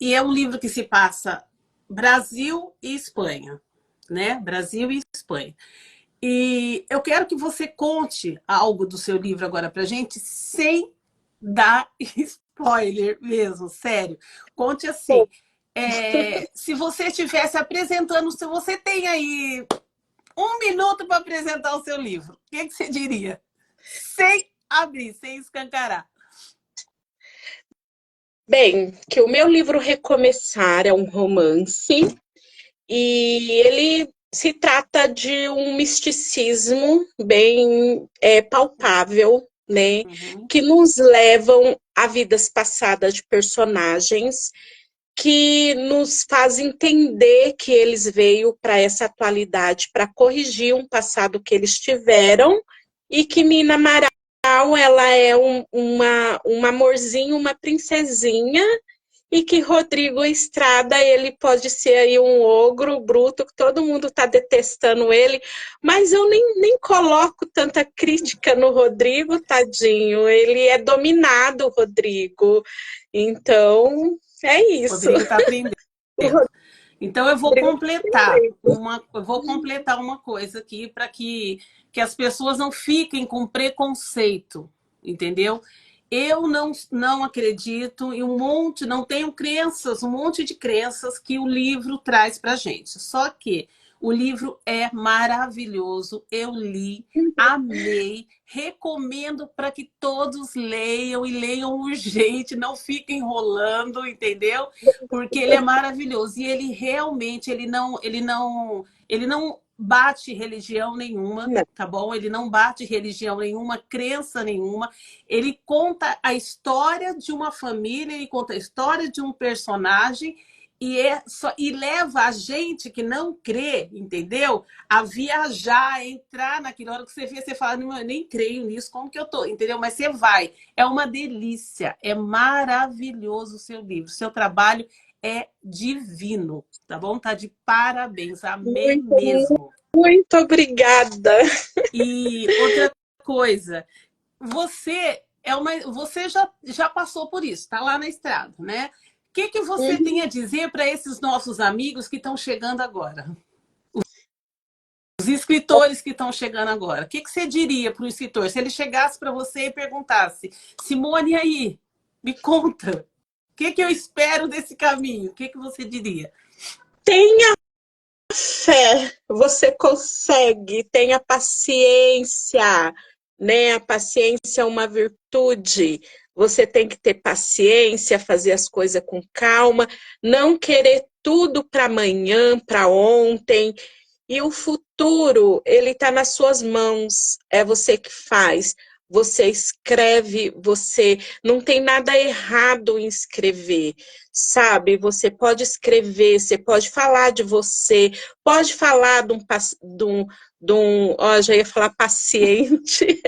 e é um livro que se passa Brasil e Espanha, né? Brasil e Espanha. E eu quero que você conte algo do seu livro agora para gente, sem dar spoiler mesmo, sério. Conte assim. Se você estivesse apresentando, se você tem aí 1 minuto para apresentar o seu livro, o que você diria? Sem abrir, sem escancarar. Bem, que o meu livro Recomeçar é um romance e ele se trata de um misticismo bem palpável, né? Uhum. Que nos levam a vidas passadas de personagens que nos faz entender que eles veio para essa atualidade para corrigir um passado que eles tiveram e que Nina Amaral ela é um amorzinho, uma princesinha e que Rodrigo Estrada ele pode ser aí um ogro bruto que todo mundo está detestando ele, mas eu nem coloco tanta crítica no Rodrigo, tadinho, ele é dominado, Rodrigo, então é isso. Rodrigo está aprendendo. O Então Rodrigo eu vou completar uma coisa aqui para que as pessoas não fiquem com preconceito, entendeu? Eu não acredito em não tenho crenças, um monte de crenças que o livro traz para gente. Só que o livro é maravilhoso, eu li, amei, recomendo para que todos leiam e leiam urgente, não fiquem enrolando, entendeu? Porque ele é maravilhoso e ele realmente ele não bate religião nenhuma, não, tá bom? Ele não bate religião nenhuma, crença nenhuma. Ele conta a história de uma família, ele conta a história de um personagem e leva a gente que não crê, entendeu? A viajar, a entrar naquilo. A hora que você vê, você fala, não, eu nem creio nisso, como que eu tô, entendeu? Mas você vai. É uma delícia, é maravilhoso o seu livro, seu trabalho é divino, tá bom? Tá de parabéns, amei muito, mesmo. muito obrigada. E outra coisa, você já passou por isso, tá lá na estrada, né? O que você tem a dizer para esses nossos amigos que estão chegando agora? Os escritores que estão chegando agora. O que você diria para o escritor? Se ele chegasse para você e perguntasse, Simone, aí, me conta, o que eu espero desse caminho? O que você diria? Tenha fé, você consegue, tenha paciência, né? A paciência é uma virtude. Você tem que ter paciência, fazer as coisas com calma, não querer tudo para amanhã, para ontem. E o futuro, ele está nas suas mãos, é você que faz. Você escreve, você não tem nada errado em escrever, sabe? Você pode escrever, você pode falar de você, pode falar ó, já ia falar paciente,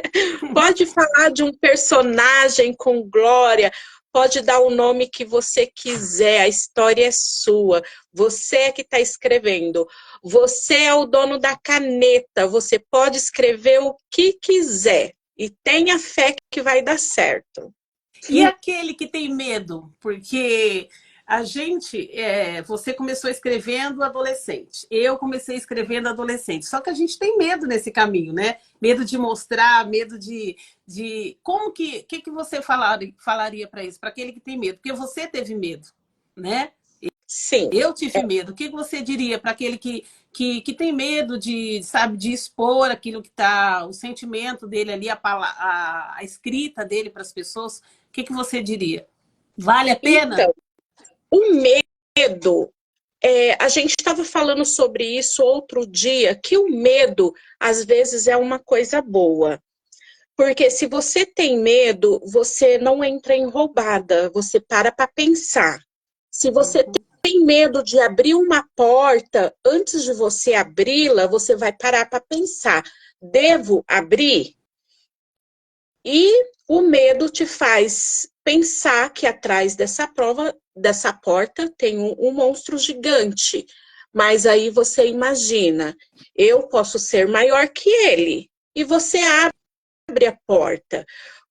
pode falar de um personagem com glória, pode dar o nome que você quiser, a história é sua, você é que está escrevendo. Você é o dono da caneta, você pode escrever o que quiser e tenha fé que vai dar certo. E aquele que tem medo? Porque você começou escrevendo adolescente, eu comecei escrevendo adolescente, só que a gente tem medo nesse caminho, né? Medo de mostrar, medo como que você falaria para isso, para aquele que tem medo? Porque você teve medo, né? Sim, Eu tive medo. O que você diria para aquele que tem medo sabe, de expor aquilo que está, o sentimento dele ali, a escrita dele para as pessoas? O que você diria? Vale a pena? então, o medo, a gente estava falando sobre isso outro dia, que o medo, às vezes, é uma coisa boa. Porque se você tem medo, você não entra em roubada, você para pensar. Se você Uhum. tem medo de abrir uma porta, antes de você abri-la, você vai parar para pensar: devo abrir? E o medo te faz pensar que atrás dessa porta, tem um monstro gigante. Mas aí você imagina, eu posso ser maior que ele. E você abre a porta.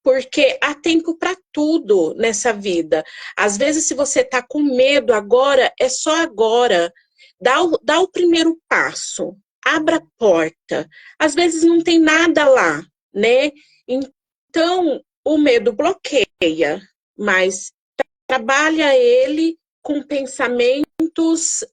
porque há tempo para tudo nessa vida. Às vezes, se você está com medo agora, é só agora. Dá o primeiro passo, abra a porta. Às vezes não tem nada lá, né? Então, o medo bloqueia, mas trabalha ele com pensamentos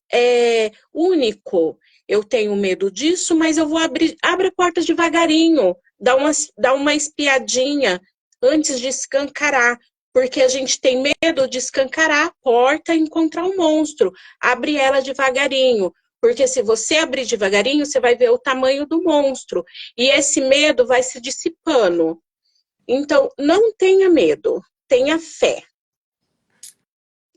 único. Eu tenho medo disso, mas eu vou abre a porta devagarinho, dá uma espiadinha antes de escancarar, porque a gente tem medo de escancarar a porta e encontrar um monstro. Abre ela devagarinho, porque se você abrir devagarinho, você vai ver o tamanho do monstro, e esse medo vai se dissipando. Então, não tenha medo, tenha fé.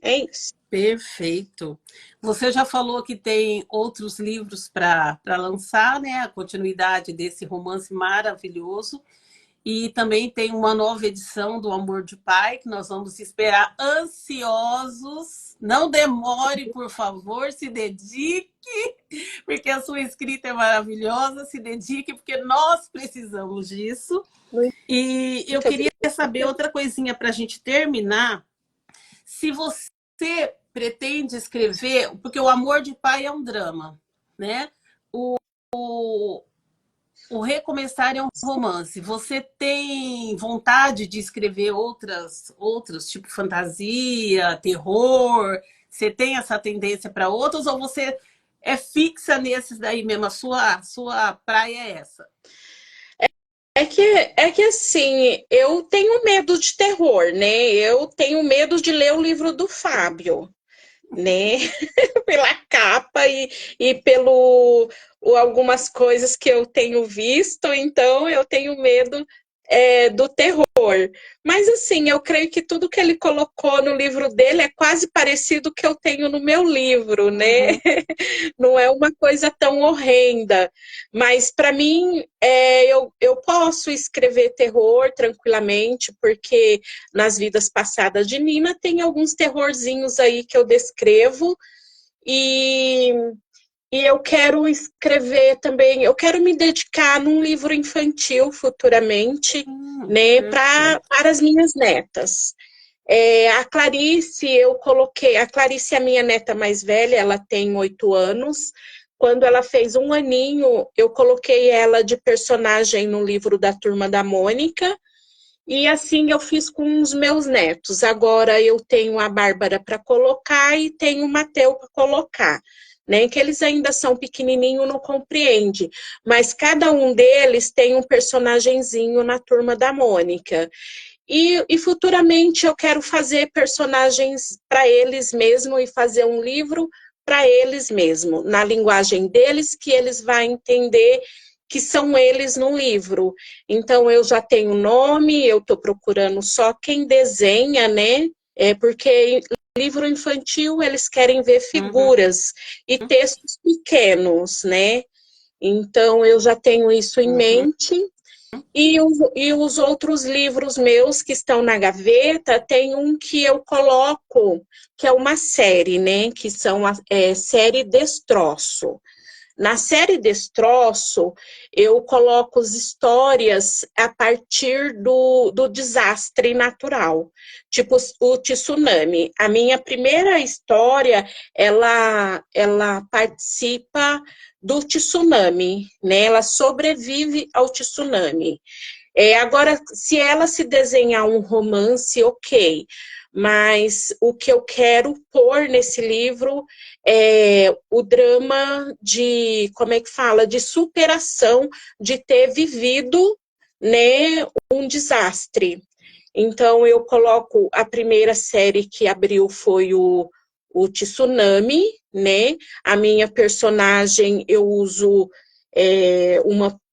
É isso. Perfeito. Você já falou que tem outros livros para lançar, né? A continuidade desse romance maravilhoso. E também tem uma nova edição do Amor de Pai, que nós vamos esperar ansiosos. Não demore, por favor, se dedique, porque a sua escrita é maravilhosa. Se dedique, porque nós precisamos disso. E eu queria saber outra coisinha para a gente terminar. Se você pretende escrever, porque o Amor de Pai é um drama, né? O Recomeçar é um romance. Você tem vontade de escrever outros, tipo fantasia, terror? Você tem essa tendência para outros ou você é fixa nesses daí mesmo? A sua praia é essa? É que assim, eu tenho medo de terror, né? Eu tenho medo de ler o livro do Fábio, né? Pela capa e pelo algumas coisas que eu tenho visto, então eu tenho medo do terror. Mas assim, eu creio que tudo que ele colocou no livro dele é quase parecido com o que eu tenho no meu livro, né? Uhum. Não é uma coisa tão horrenda. Mas para mim, eu posso escrever terror tranquilamente, porque nas vidas passadas de Nina tem alguns terrorzinhos aí que eu descrevo. E, e eu quero escrever também, eu quero me dedicar num livro infantil futuramente, né, Perfeito. para as minhas netas. A Clarice, a Clarice é a minha neta mais velha, ela tem 8 anos. Quando ela fez 1 aninho, eu coloquei ela de personagem no livro da Turma da Mônica, e assim eu fiz com os meus netos. Agora eu tenho a Bárbara para colocar e tenho o Mateu para colocar. Né, que eles ainda são pequenininhos, não compreende. Mas cada um deles tem um personagenzinho na Turma da Mônica. E futuramente eu quero fazer personagens para eles mesmo e fazer um livro para eles mesmo, na linguagem deles, que eles vão entender que são eles no livro. Então eu já tenho nome, eu estou procurando só quem desenha, né? Porque livro infantil eles querem ver Uhum. figuras e textos pequenos, né? Então eu já tenho isso em Uhum. mente. E os outros livros meus que estão na gaveta, tem um que eu coloco, que é uma série, né? Que são série Destroço. Na série Destroço, eu coloco as histórias a partir do desastre natural, tipo o tsunami. A minha primeira história, ela participa do tsunami, né? Ela sobrevive ao tsunami. Agora, se ela se desenhar um romance, ok. Mas o que eu quero pôr nesse livro é o drama de, como é que fala, de superação, de ter vivido, né, um desastre. Então, eu coloco a primeira série que abriu foi o Tsunami, né? A minha personagem, eu uso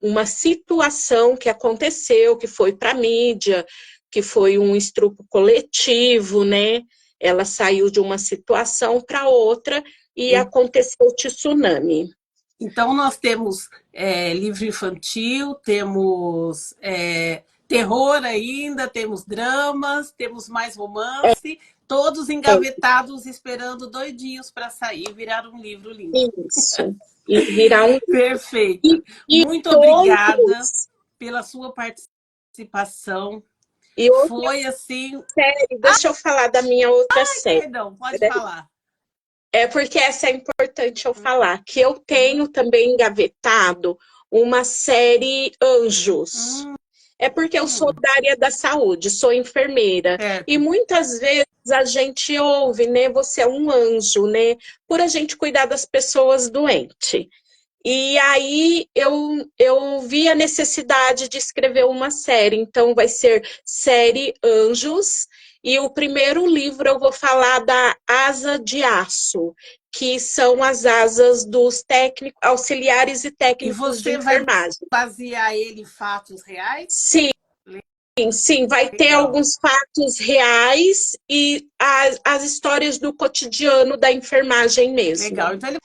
uma situação que aconteceu, que foi para a mídia, que foi um estupro coletivo, né? Ela saiu de uma situação para outra e aconteceu o tsunami. Então, nós temos livro infantil, temos terror ainda, temos dramas, temos mais romance, todos É engavetados, esperando doidinhos para sair e virar um livro lindo. isso. E virar um. Perfeito. E Muito obrigada outros. pela sua participação. E outra Foi assim... série, deixa eu falar da minha outra Ai, série. perdão, pode falar. É porque essa é importante eu falar, que eu Uhum. tenho também engavetado uma série Anjos. Hum, É porque eu sou da área da saúde, sou enfermeira. E certo. muitas vezes a gente ouve, né? Você é um anjo, né? Por a gente cuidar das pessoas doentes. E aí eu vi a necessidade de escrever uma série, então vai ser série Anjos, e o primeiro livro eu vou falar da Asa de Aço, que são as asas dos técnicos, auxiliares e E técnicos de você vai enfermagem. basear ele em fatos reais? Sim, sim, vai ter Legal, alguns fatos reais e as histórias do cotidiano da enfermagem legal. mesmo. Então ele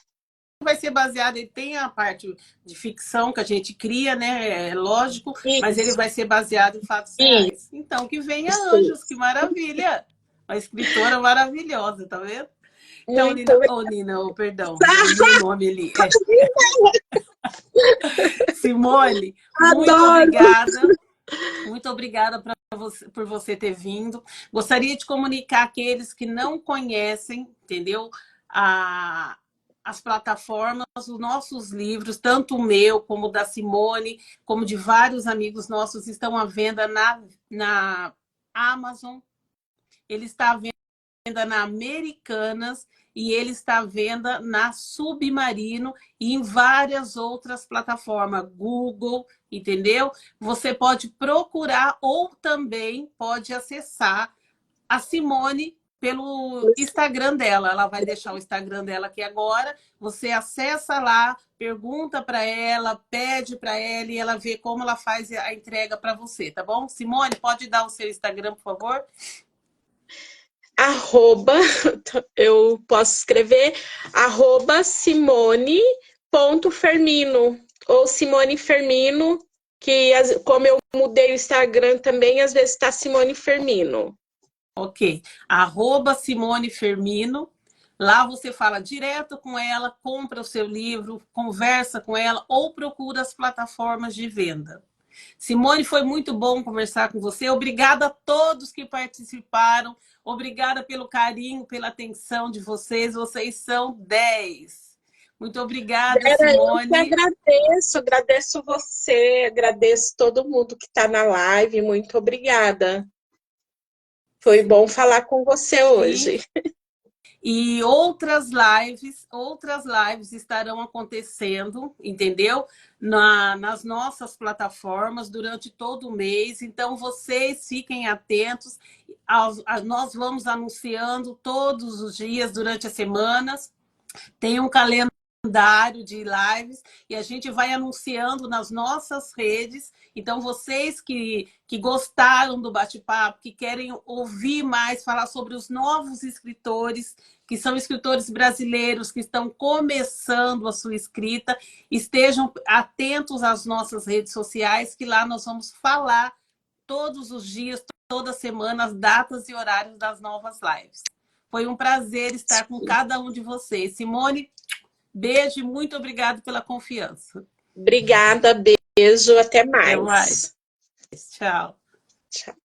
vai ser baseado, ele tem a parte de ficção que a gente cria, né? É lógico, mas ele Isso, vai ser baseado em fatos reais. Então, que venha Anjos, isso. que maravilha! Uma escritora maravilhosa, tá vendo? Então, Muito Nina, obrigada. oh, Nina, oh, perdão, li o nome ali. Simone, muito Adoro. obrigada. Muito obrigada por você ter vindo. Gostaria de comunicar àqueles que não conhecem, entendeu? A, as plataformas, os nossos livros, tanto o meu como o da Simone, como de vários amigos nossos, estão à venda na Amazon. Ele está à venda na Americanas e ele está à venda na Submarino e em várias outras plataformas, Google, entendeu? Você pode procurar ou também pode acessar a Simone pelo Instagram dela. Ela vai deixar o Instagram dela aqui agora. Você acessa lá, pergunta para ela, pede para ela e ela vê como ela faz a entrega para você, tá bom? Simone, pode dar o seu Instagram, por favor? Arroba, eu posso escrever, arroba Simone.Fermino, ou Simone Fermino, que como eu mudei o Instagram também, às vezes está Simone Fermino. Ok. Arroba Simone Fermino. Lá você fala direto com ela, compra o seu livro, conversa com ela ou procura as plataformas de venda. Simone, foi muito bom conversar com você. Obrigada a todos que participaram. Obrigada pelo carinho, pela atenção de vocês. Vocês são 10. Muito obrigada, Vera, eu que Simone. agradeço você, agradeço todo mundo que está na live, muito obrigada. Foi bom falar com você Sim. hoje. E outras lives estarão acontecendo, entendeu? Nas nossas plataformas durante todo o mês. Então, vocês fiquem atentos. Nós vamos anunciando todos os dias durante as semanas. Tem um calendário de lives e a gente vai anunciando nas nossas redes. Então, vocês que gostaram do bate-papo, que querem ouvir mais, falar sobre os novos escritores, que são escritores brasileiros que estão começando a sua escrita, estejam atentos às nossas redes sociais, que lá nós vamos falar todos os dias, toda semana, as datas e horários das novas lives. Foi um prazer estar com cada um de vocês. Simone, beijo e muito obrigado pela confiança. Obrigada, beijo, até Até mais. mais. Tchau. Tchau.